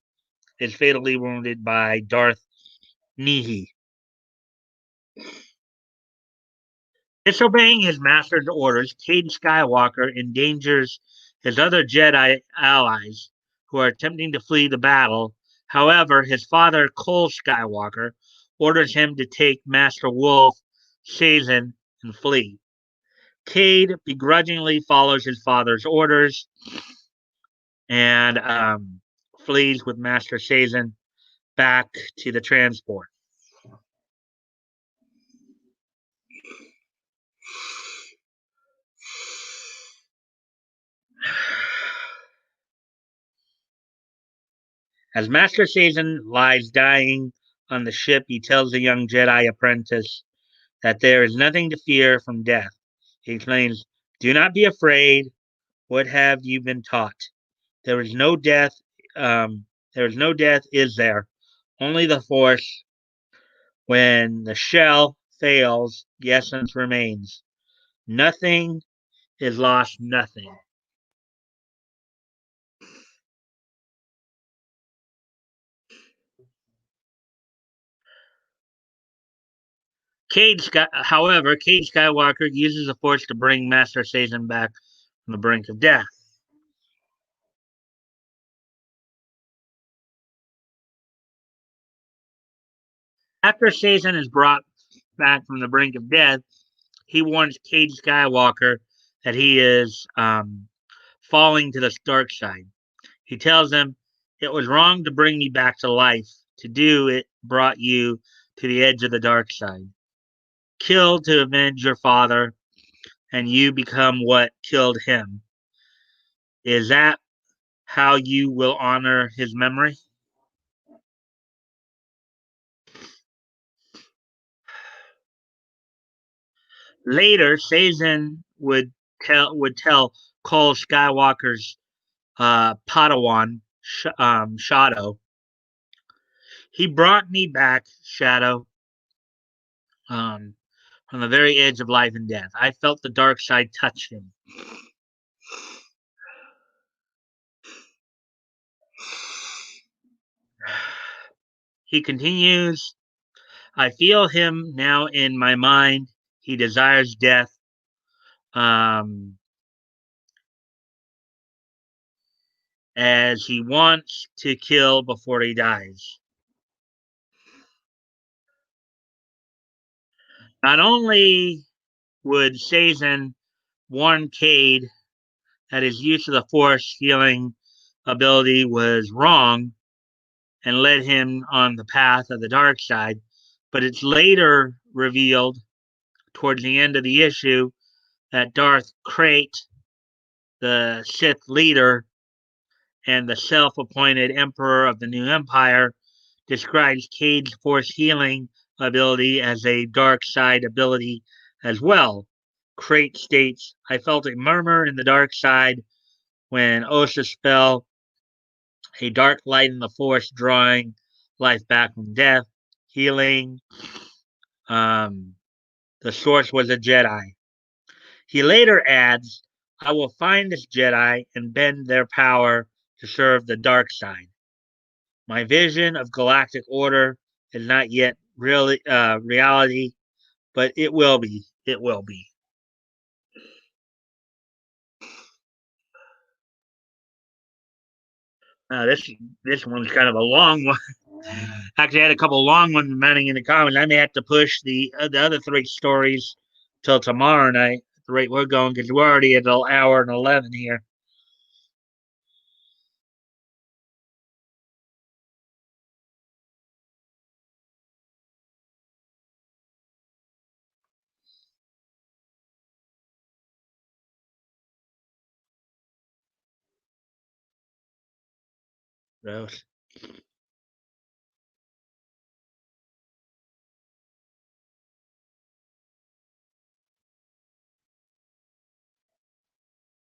is fatally wounded by Darth Nehi. Disobeying his master's orders, Cade Skywalker endangers his other Jedi allies who are attempting to flee the battle. However, his father, Cole Skywalker, orders him to take Master Wolf, Sazin, and flee. Cade begrudgingly follows his father's orders and flees with Master Sazin back to the transport. As Master Sazin lies dying on the ship, he tells the young Jedi apprentice that there is nothing to fear from death. He explains, "Do not be afraid. What have you been taught? There is no death. There is no death, is there? Only the Force. When the shell fails, the essence remains. Nothing is lost, nothing." However, Cade Skywalker uses the Force to bring Master Sazin back from the brink of death. After Sazin is brought back from the brink of death, he warns Cade Skywalker that he is falling to the dark side. He tells him, "It was wrong to bring me back to life. To do it brought you to the edge of the dark side. Kill to avenge your father, and you become what killed him. Is that how you will honor his memory?" Later, Sazin would tell Cole Skywalker's Padawan, Shadow, "He brought me back, Shadow, um, from the very edge of life and death. I felt the dark side touch him." He continues, "I feel him now in my mind. He desires death, um, as he wants to kill before he dies." Not only would Sazin warn Cade that his use of the Force healing ability was wrong and led him on the path of the dark side. But it's later revealed towards the end of the issue that Darth Krayt, the Sith leader and the self appointed emperor of the new empire, describes Cade's force healing ability as a dark side ability as well. Krayt states, I felt a murmur in the dark side when Ossus fell, a dark light in the force drawing life back from death, healing. Um, the source was a Jedi. He later adds, I will find this Jedi and bend their power to serve the dark side. My vision of galactic order is not yet really reality, but it will be. It will be. This one's kind of a long one. Actually, I had a couple long ones mounting in the comments. I may have to push the other three stories till tomorrow night. At the rate we're going, because we're already at an hour and 11 here. So,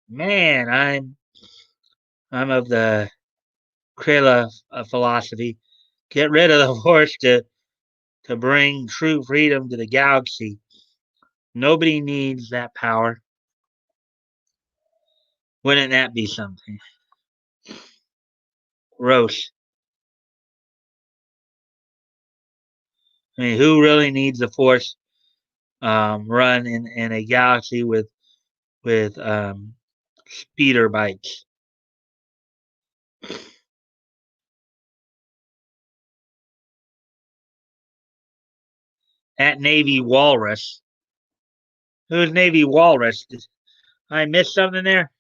man, I'm of the Krilla philosophy. Get rid of the horse to bring true freedom to the galaxy. Nobody needs that power. Wouldn't that be something? Gross. I mean, who really needs a force run in a galaxy with speeder bikes? At Navy Walrus. Who's Navy Walrus? Did I missed something there?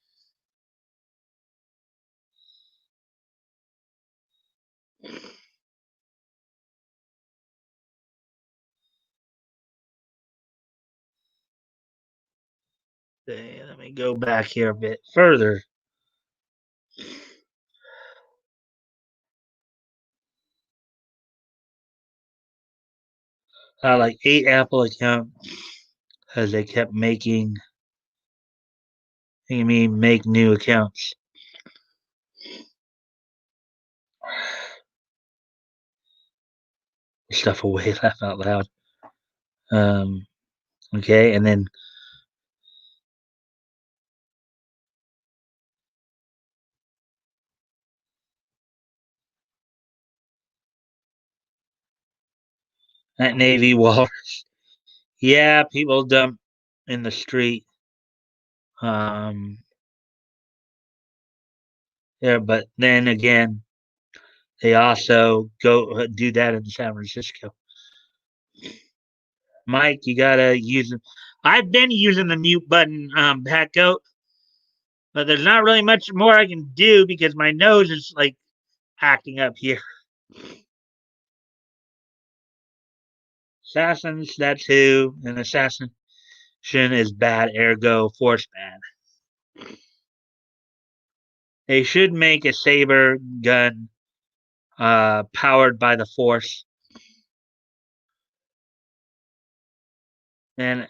Let me go back here a bit further. Like 8 Apple accounts because they kept making me make new accounts. Stuff away, laugh out loud. Um, okay, and then at Navy Walrus. Yeah, people dump in the street. Um, yeah, but then again, they also go do that in San Francisco. Mike, you gotta use it. I've been using the mute button, Pat Goat, but there's not really much more I can do because my nose is like acting up here. Assassins, that's who. An assassination is bad, ergo force bad. They should make a saber gun powered by the force. Then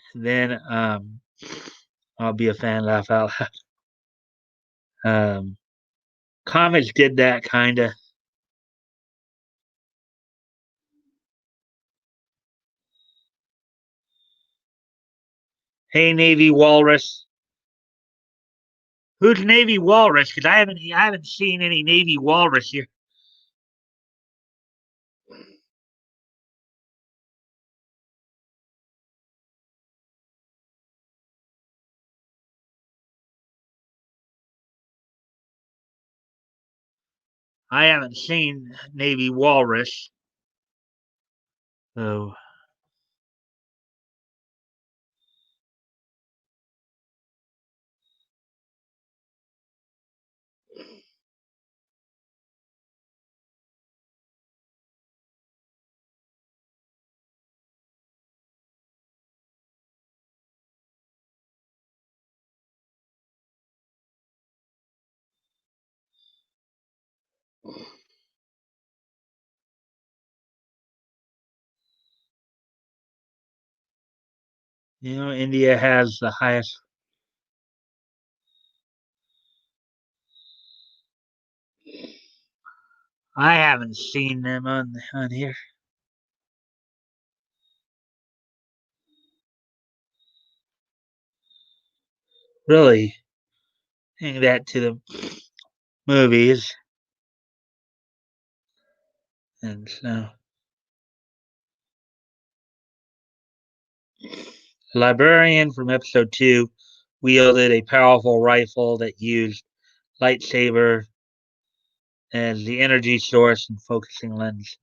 I'll be a fan. Laugh out loud. Um, Comics did that kind of. Hey, Navy Walrus. Who's Navy Walrus? Because I haven't seen any Navy Walrus here. I haven't seen Navy Walrus. So India has the highest. I haven't seen them on here. Really, hang that to the movies, and so the librarian from episode 2 wielded a powerful rifle that used lightsaber as the energy source and focusing lens.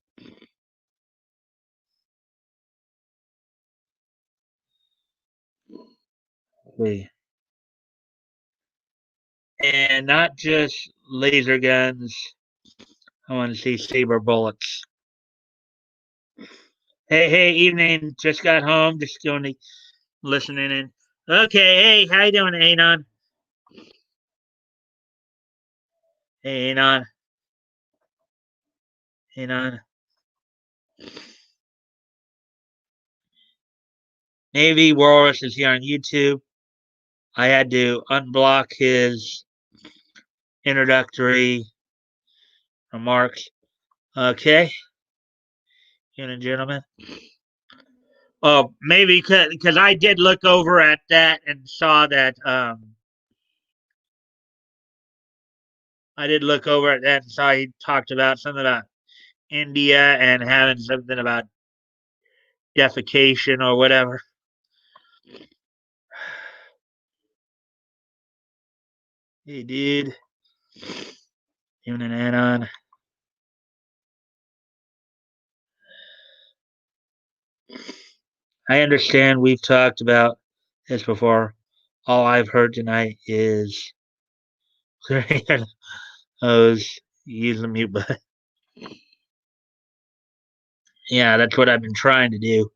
And not just laser guns. I want to see saber bullets. Hey, evening. Just got home. Just going to listening in. Okay, hey, how you doing, Anon? Hey, Anon. Anon. Navy Walrus is here on YouTube. I had to unblock his introductory remarks. Okay, and gentlemen. Oh, maybe because I did look over at that and saw that. I did look over at that and saw he talked about something about India and having something about defecation or whatever. Hey, dude. Even an add-on. I understand we've talked about this before. All I've heard tonight is O's use the mute button. Yeah, that's what I've been trying to do.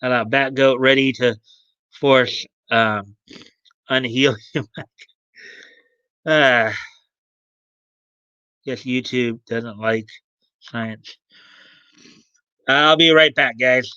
Bat Goat ready to force unhealing. uh, guess YouTube doesn't like science. I'll be right back, guys.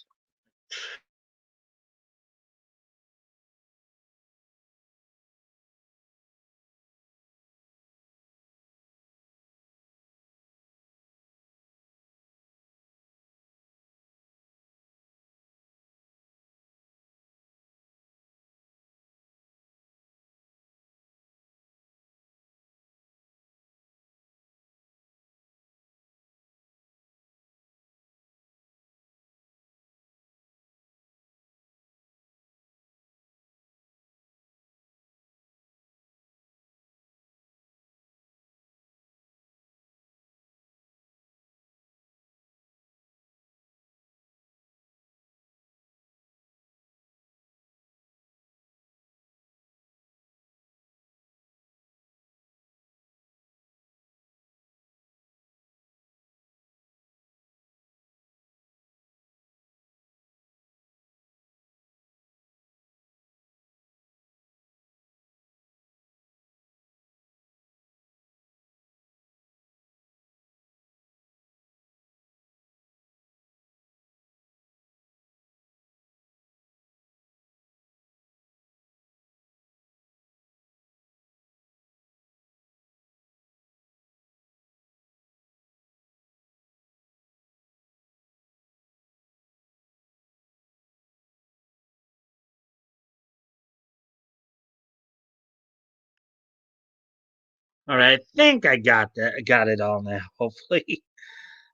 All right, I think I got that. I got it all now. Hopefully,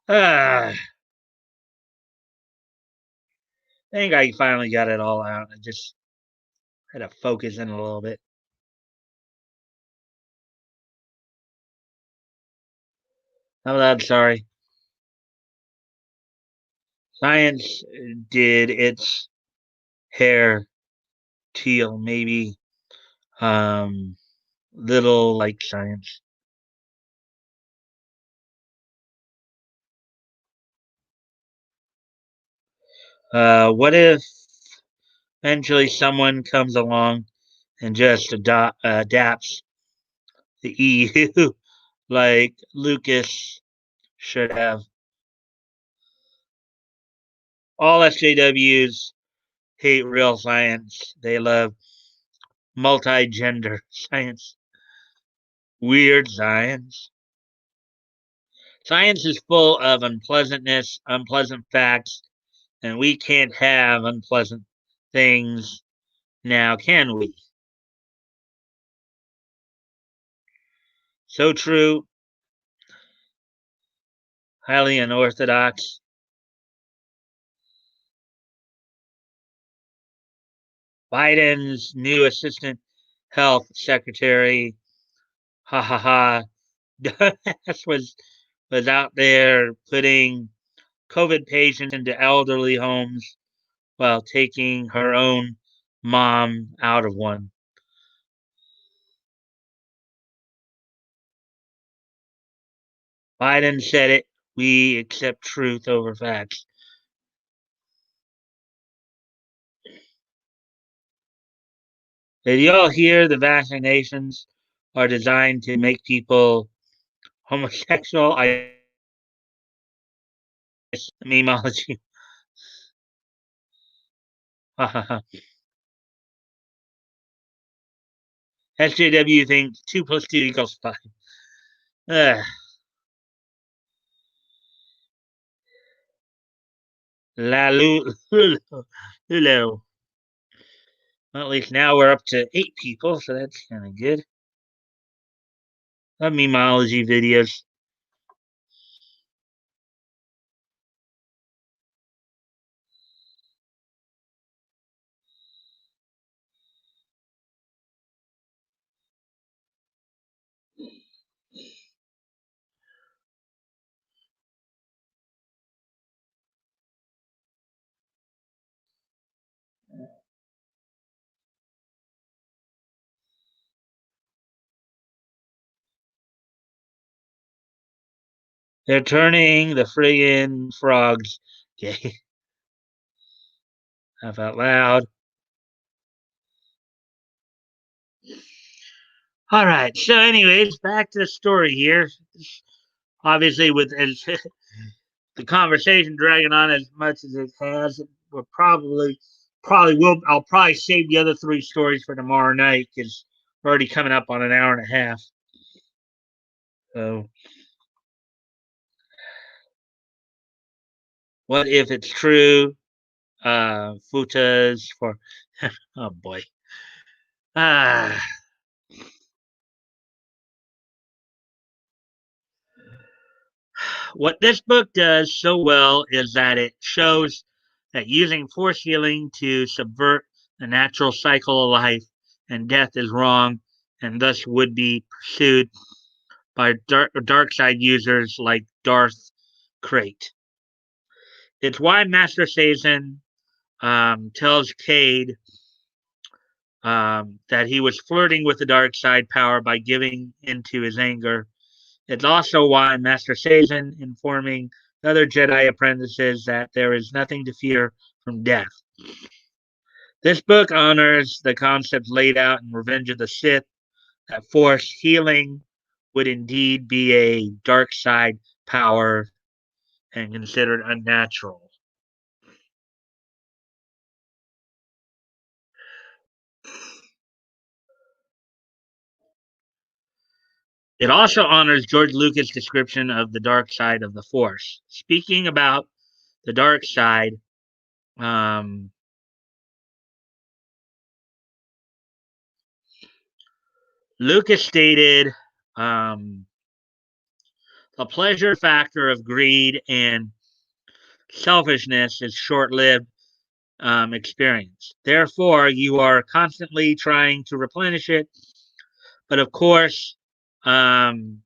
I think I finally got it all out. I just had to focus in a little bit. I'm sorry. Science did its hair teal, maybe little like science. What if eventually someone comes along and just adapts the EU like Lucas should have. All SJWs hate real science. They love multi-gender science, weird science. Science is full of unpleasantness, unpleasant facts, and we can't have unpleasant things now, can we? So true, highly unorthodox. Biden's new assistant health secretary, ha ha ha, was out there putting COVID patients into elderly homes while taking her own mom out of one. Biden said it. We accept truth over facts. Did y'all hear the vaccinations are designed to make people homosexual? I memology. SJW thinks 2 plus 2 equals 5. Ugh. La Lulo. Well, at least now we're up to 8 people, so that's kind of good. Love memology videos. They're turning the friggin' frogs gay. Laugh out loud. All right. So, anyways, back to the story here. Obviously, with as the conversation dragging on as much as it has, we're probably will. I'll probably save the other 3 stories for tomorrow night because we're already coming up on an hour and a half. So, what if it's true? Futas for. Oh boy. Ah. What this book does so well is that it shows that using force healing to subvert the natural cycle of life and death is wrong and thus would be pursued by dark side users like Darth Crate. It's why Master Sazin tells Cade that he was flirting with the dark side power by giving into his anger. It's also why Master Sazin informing the other Jedi apprentices that there is nothing to fear from death. This book honors the concepts laid out in Revenge of the Sith that force healing would indeed be a dark side power and considered unnatural. It also honors George Lucas' description of the dark side of the Force. Speaking about the dark side, um, Lucas stated the pleasure factor of greed and selfishness is short lived experience. Therefore, you are constantly trying to replenish it. But of course, um,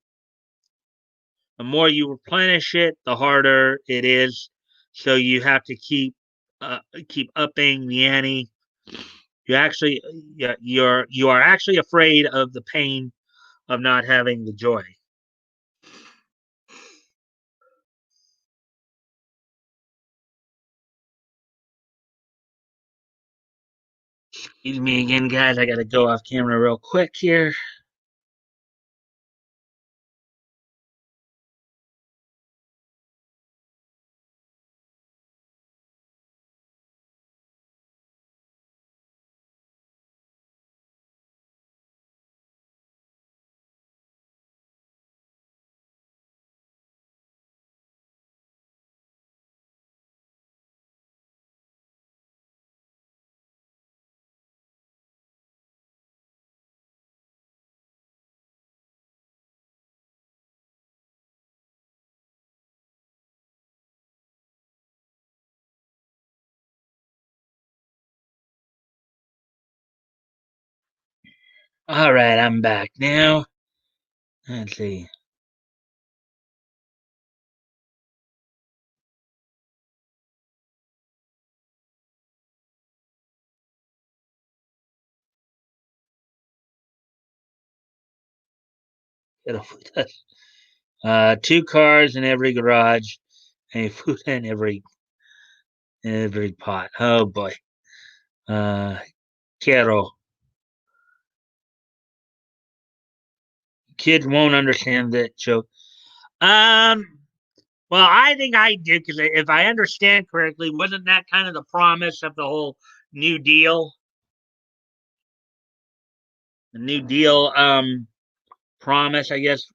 the more you replenish it, the harder it is. So you have to keep upping the ante. You actually, yeah, you are actually afraid of the pain of not having the joy. Excuse me again, guys. I got to go off camera real quick here. All right, I'm back now. Let's see. Two cars in every garage, and food in every pot. Oh boy. Uh, Quiero. Kids won't understand that joke. Um, well, I think I do because if I understand correctly, wasn't that kind of the promise of the whole New Deal? The New Deal promise, I guess.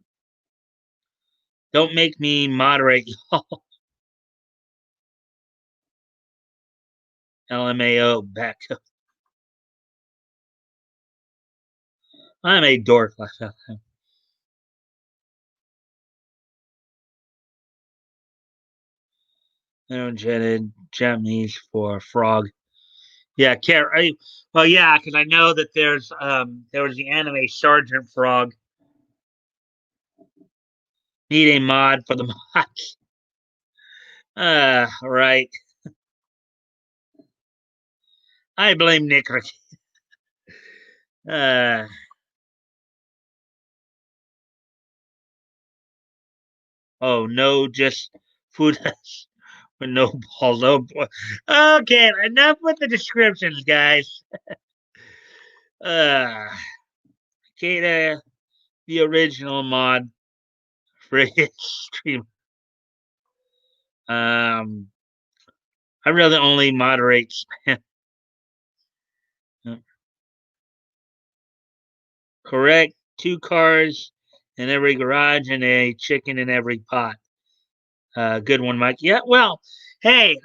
Don't make me moderate y'all. LMAO back. I'm a dork. Jetted Japanese for frog. Yeah, well, yeah, because I know that there was the anime Sergeant Frog. Need a mod for the mods. Right. I blame Nick. Uh, oh no, just food with no balls. Oh boy. Okay, enough with the descriptions, guys. Uh, Kata, the original mod for his stream. Um, I really only moderate spam. Correct. Two cars in every garage and a chicken in every pot. Good one, Mike. Yeah, well, hey,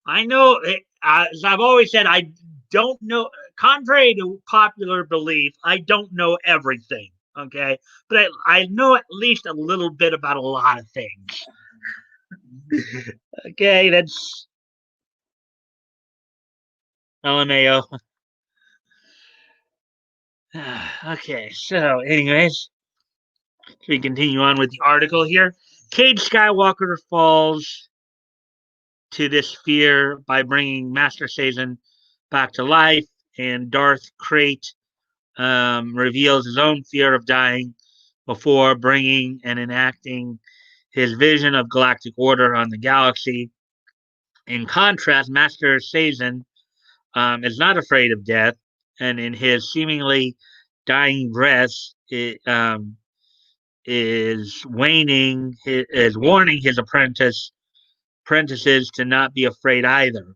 I know, as I've always said, I don't know, contrary to popular belief, I don't know everything, okay? But I know at least a little bit about a lot of things. Okay, that's LMAO. Okay, so, anyways, we continue on with the article here. Cade Skywalker falls to this fear by bringing Master Sazin back to life, and Darth Krayt reveals his own fear of dying before bringing and enacting his vision of galactic order on the galaxy. In contrast, Master Sazin is not afraid of death, and in his seemingly dying breath, it is warning his apprentices to not be afraid either.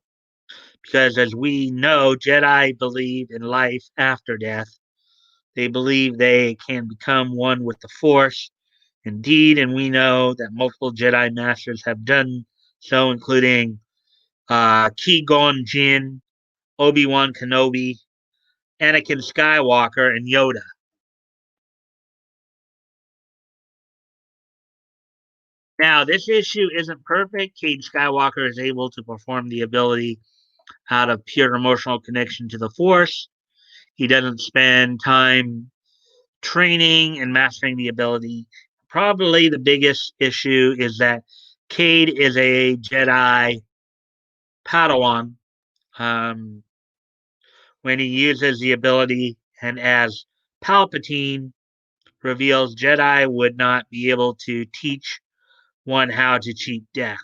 Because as we know, Jedi believe in life after death. They believe they can become one with the Force. Indeed, and we know that multiple Jedi Masters have done so, including Qui Gon Jinn, Obi-Wan Kenobi, Anakin Skywalker, and Yoda. Now, this issue isn't perfect. Cade Skywalker is able to perform the ability out of pure emotional connection to the Force. He doesn't spend time training and mastering the ability. Probably the biggest issue is that Cade is a Jedi Padawan. Um, when he uses the ability, and as Palpatine reveals, Jedi would not be able to teach one how to cheat death.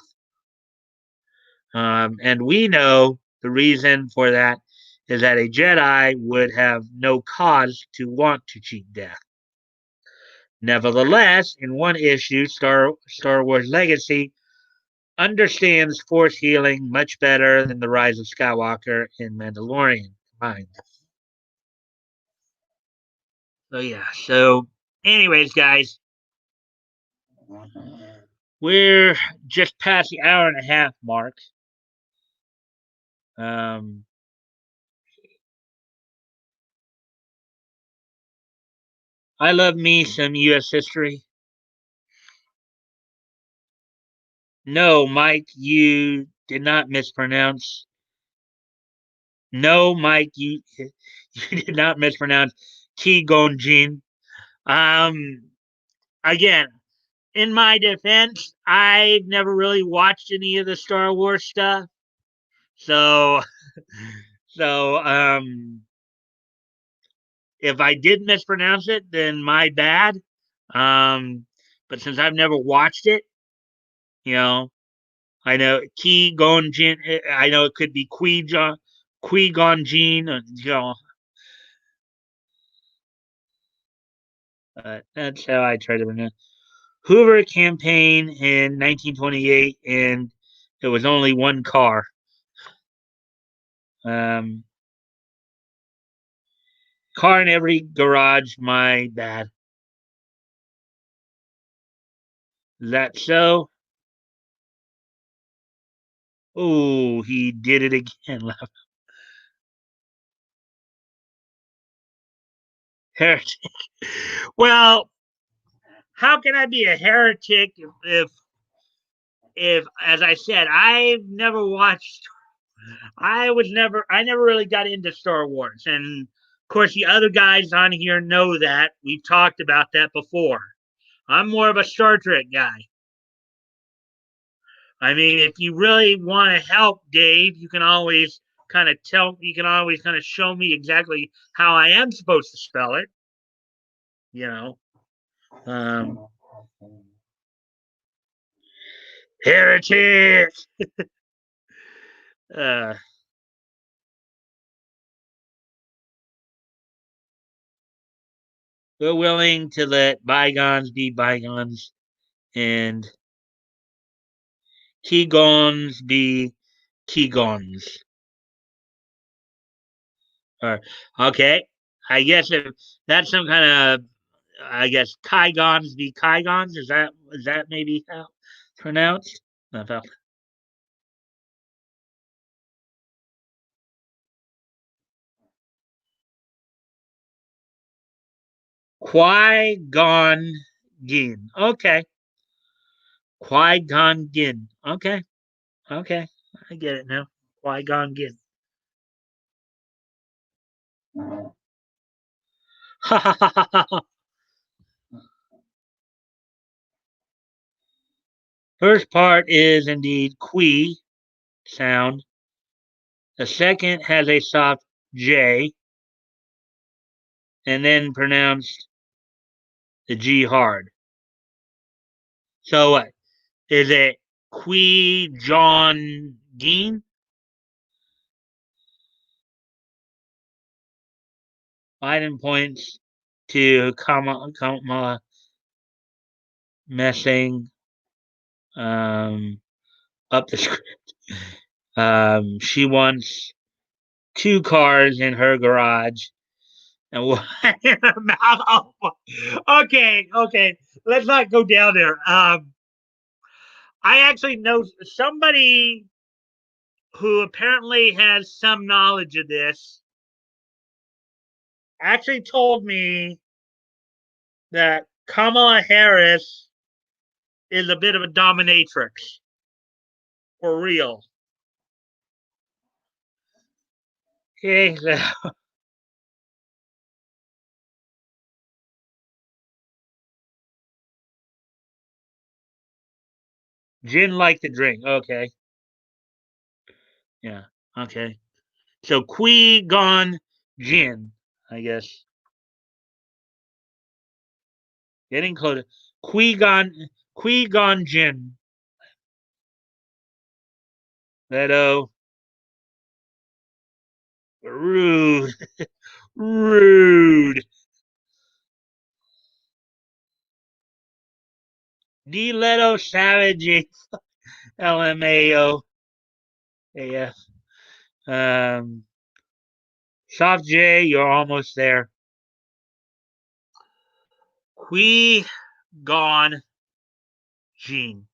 And we know the reason for that is that a Jedi would have no cause to want to cheat death. Nevertheless, in one issue, Star Wars Legacy understands Force healing much better than the Rise of Skywalker in Mandalorian combined. So yeah. So, anyways, guys, we're just past the hour and a half mark. Um, I love me some U.S. history. No, Mike, you did not mispronounce. No, Mike, you you did not mispronounce Qui Gon Jinn. Um, Again, in my defense, I've never really watched any of the Star Wars stuff, so so if I did mispronounce it, then my bad. Um, but since I've never watched it, you know, I know Qui Gon Jinn. I know it could be Qui Gon Jinn. You know, that's how I try to pronounce. Hoover campaign in 1928, and it was only one car. Um, Car in every garage. My bad. Is that so? Oh, he did it again. Heretic. Well, how can I be a heretic if, as I said, I've never watched. I never really got into Star Wars, and of course, the other guys on here know that we've talked about that before. I'm more of a Star Trek guy. I mean, if you really want to help Dave, you can always you can always kind of show me exactly how I am supposed to spell it, you know. Um, Heretic! Uh, we're willing to let bygones be bygones and keygons be keygons. Or, okay, I guess if that's some kind of, I guess, kygons be kygons. Is that maybe how it's pronounced? I thought Qui Gon Gin. Okay. Qui Gon Gin. Okay. Okay. I get it now. Qui Gon Gin. First part is indeed qui sound. The second has a soft J and then pronounced the G hard. So what? Is it Qui John Dean? Biden points to Kamala messing up the script. She wants two cars in her garage and one in her mouth. Okay, okay. Let's not go down there. I actually know somebody who apparently has some knowledge of this. Actually told me that Kamala Harris is a bit of a dominatrix for real. Okay, so gin like the drink. Okay, yeah, okay. So Qui Gon Jin, I guess. Getting closer. Qui Gon Qui Gon Jin. Leto. Rude. Rude. D Leto Savage. LMAO. AF. Um, Soft J, you're almost there. Qui Gon Jin.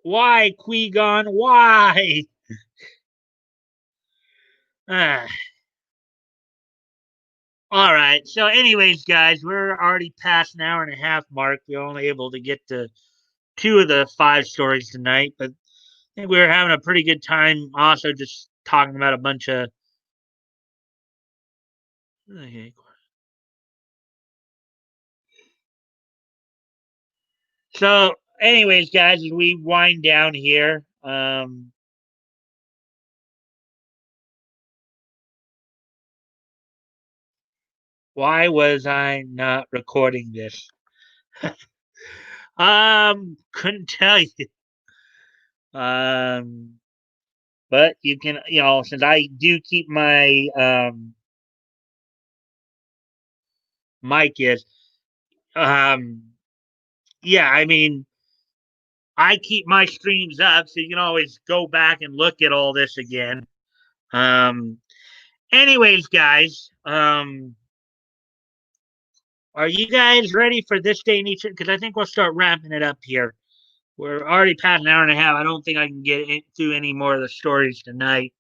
Why, Qui Gon? Why? Ah. All right. So, anyways, guys, we're already past an hour and a half mark. We're only able to get to two of the five stories tonight, but I think we were having a pretty good time also just talking about a bunch of. Okay. So, anyways, guys, as we wind down here, why was I not recording this? Couldn't tell you. Um, but you can, since I do keep my mic is, um, yeah, I mean, I keep my streams up, so you can always go back and look at all this again. Um, anyways, guys, are you guys ready for this day in each? Because I think we'll start wrapping it up here. We're already past an hour and a half. I don't think I can get through any more of the stories tonight.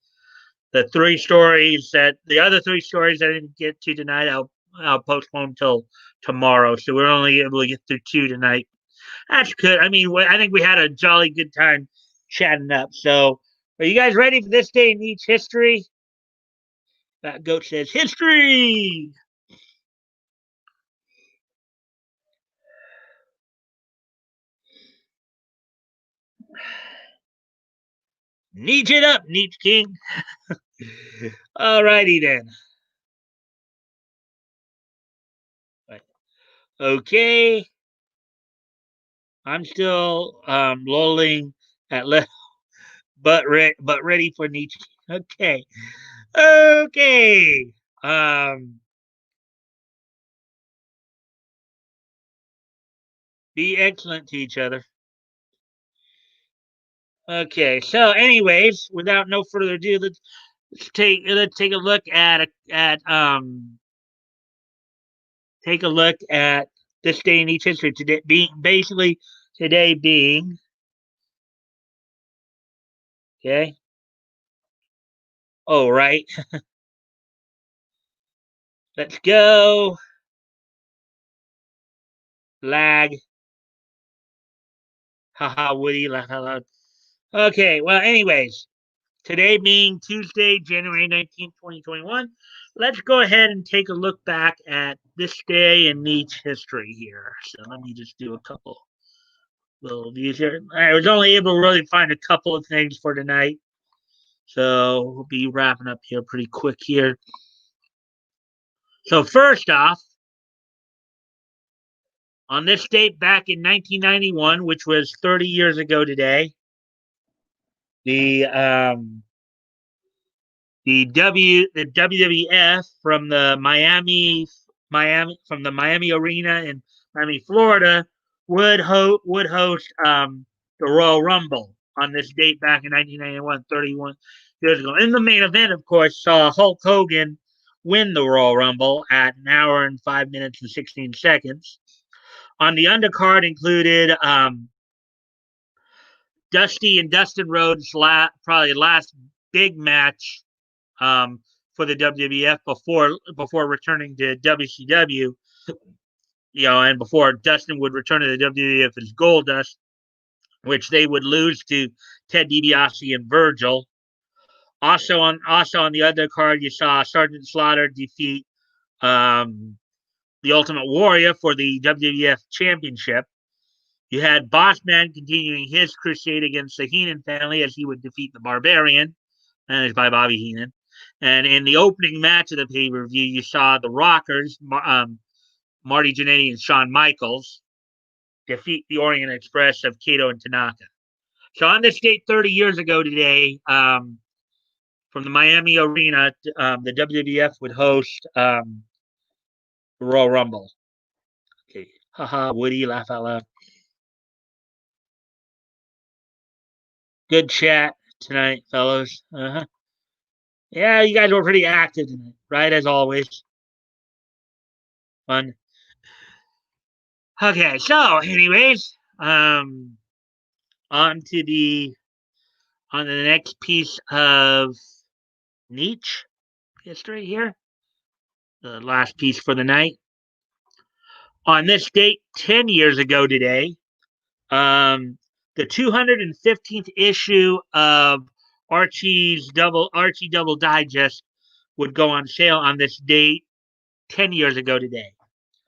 The other three stories I didn't get to tonight, I'll postpone till tomorrow. So we're only able to get through two tonight. That's good. I mean, I think we had a jolly good time chatting up. So, are you guys ready for this day in each history? That goat says history. Neat it up, Neat King. Alrighty then. Okay. I'm still lolling at but ready for Nietzsche. Okay. Okay. Um be excellent to each other. Okay. So anyways, without no further ado, let's take a look at this day in each history today being okay. Oh right. Let's go. Lag. Haha Woody. La, la, la. Okay, well anyways, today being Tuesday, January 19th, 2021, let's go ahead and take a look back at this day in each history here. So let me just do a couple little views here. I was only able to really find a couple of things for tonight. So we'll be wrapping up here pretty quick here. So first off, on this date back in 1991, which was 30 years ago today, the the WWF from the Miami Arena in Miami, Florida, would host the Royal Rumble on this date back in 1991, 31 years ago. In the main event, of course, saw Hulk Hogan win the Royal Rumble at an hour and 5 minutes and 16 seconds. On the undercard included Dusty and Dustin Rhodes' probably last big match um, for the WWF before returning to WCW, and before Dustin would return to the WWF as Goldust, which they would lose to Ted DiBiase and Virgil. Also on the undercard, you saw Sergeant Slaughter defeat the Ultimate Warrior for the WWF Championship. You had Bossman continuing his crusade against the Heenan family as he would defeat the Barbarian, managed by Bobby Heenan. And in the opening match of the pay per view, you saw the Rockers, Marty Jannetty and Shawn Michaels, defeat the Orient Express of Kato and Tanaka. So on this date 30 years ago today, from the Miami Arena, the WWF would host the Royal Rumble. Okay. Haha, Woody, laugh out loud. Good chat tonight, fellows. Uh-huh. Yeah, you guys were pretty active tonight, right? As always. Fun. Okay, so anyways, on to the next piece of niche history here. The last piece for the night. On this date, 10 years ago today, Um, the 215th issue of Archie Double Digest would go on sale on this date 10 years ago today.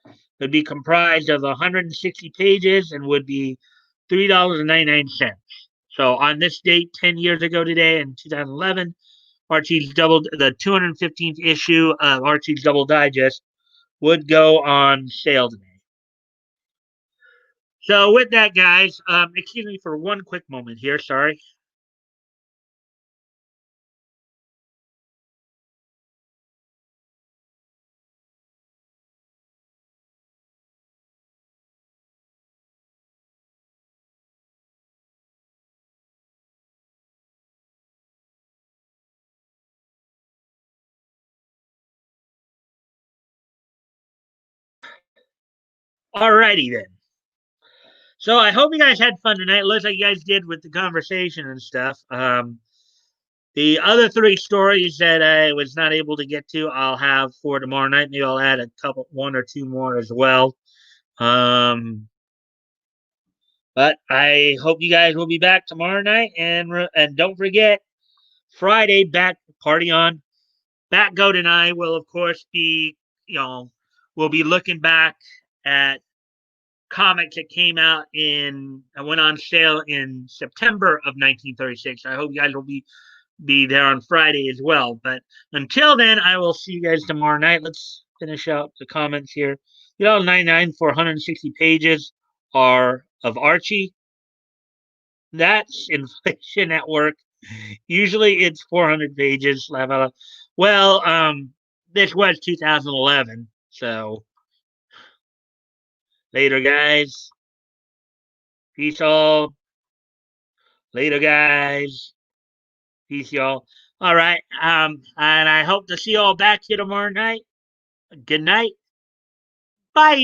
It would be comprised of 160 pages and would be $3.99. So on this date, 10 years ago today in 2011, the 215th issue of Archie's Double Digest would go on sale today. So with that, guys, excuse me for one quick moment here. Sorry. Alrighty then. So I hope you guys had fun tonight. It looks like you guys did with the conversation and stuff. The other three stories that I was not able to get to, I'll have for tomorrow night. Maybe I'll add a couple, one or two more as well. Um, but I hope you guys will be back tomorrow night, and don't forget Friday back party on. Back Goat and I will of course be, we'll be looking back at comics that came out in and went on sale in September of 1936. I hope you guys will be there on Friday as well. But until then, I will see you guys tomorrow night. Let's finish out the comments here. $99 for 160 pages are of Archie. That's inflation at work. Usually it's 400 pages. Well, this was 2011. So later, guys. Peace all. Later, guys. Peace, y'all. All right. And I hope to see y'all back here tomorrow night. Good night. Bye.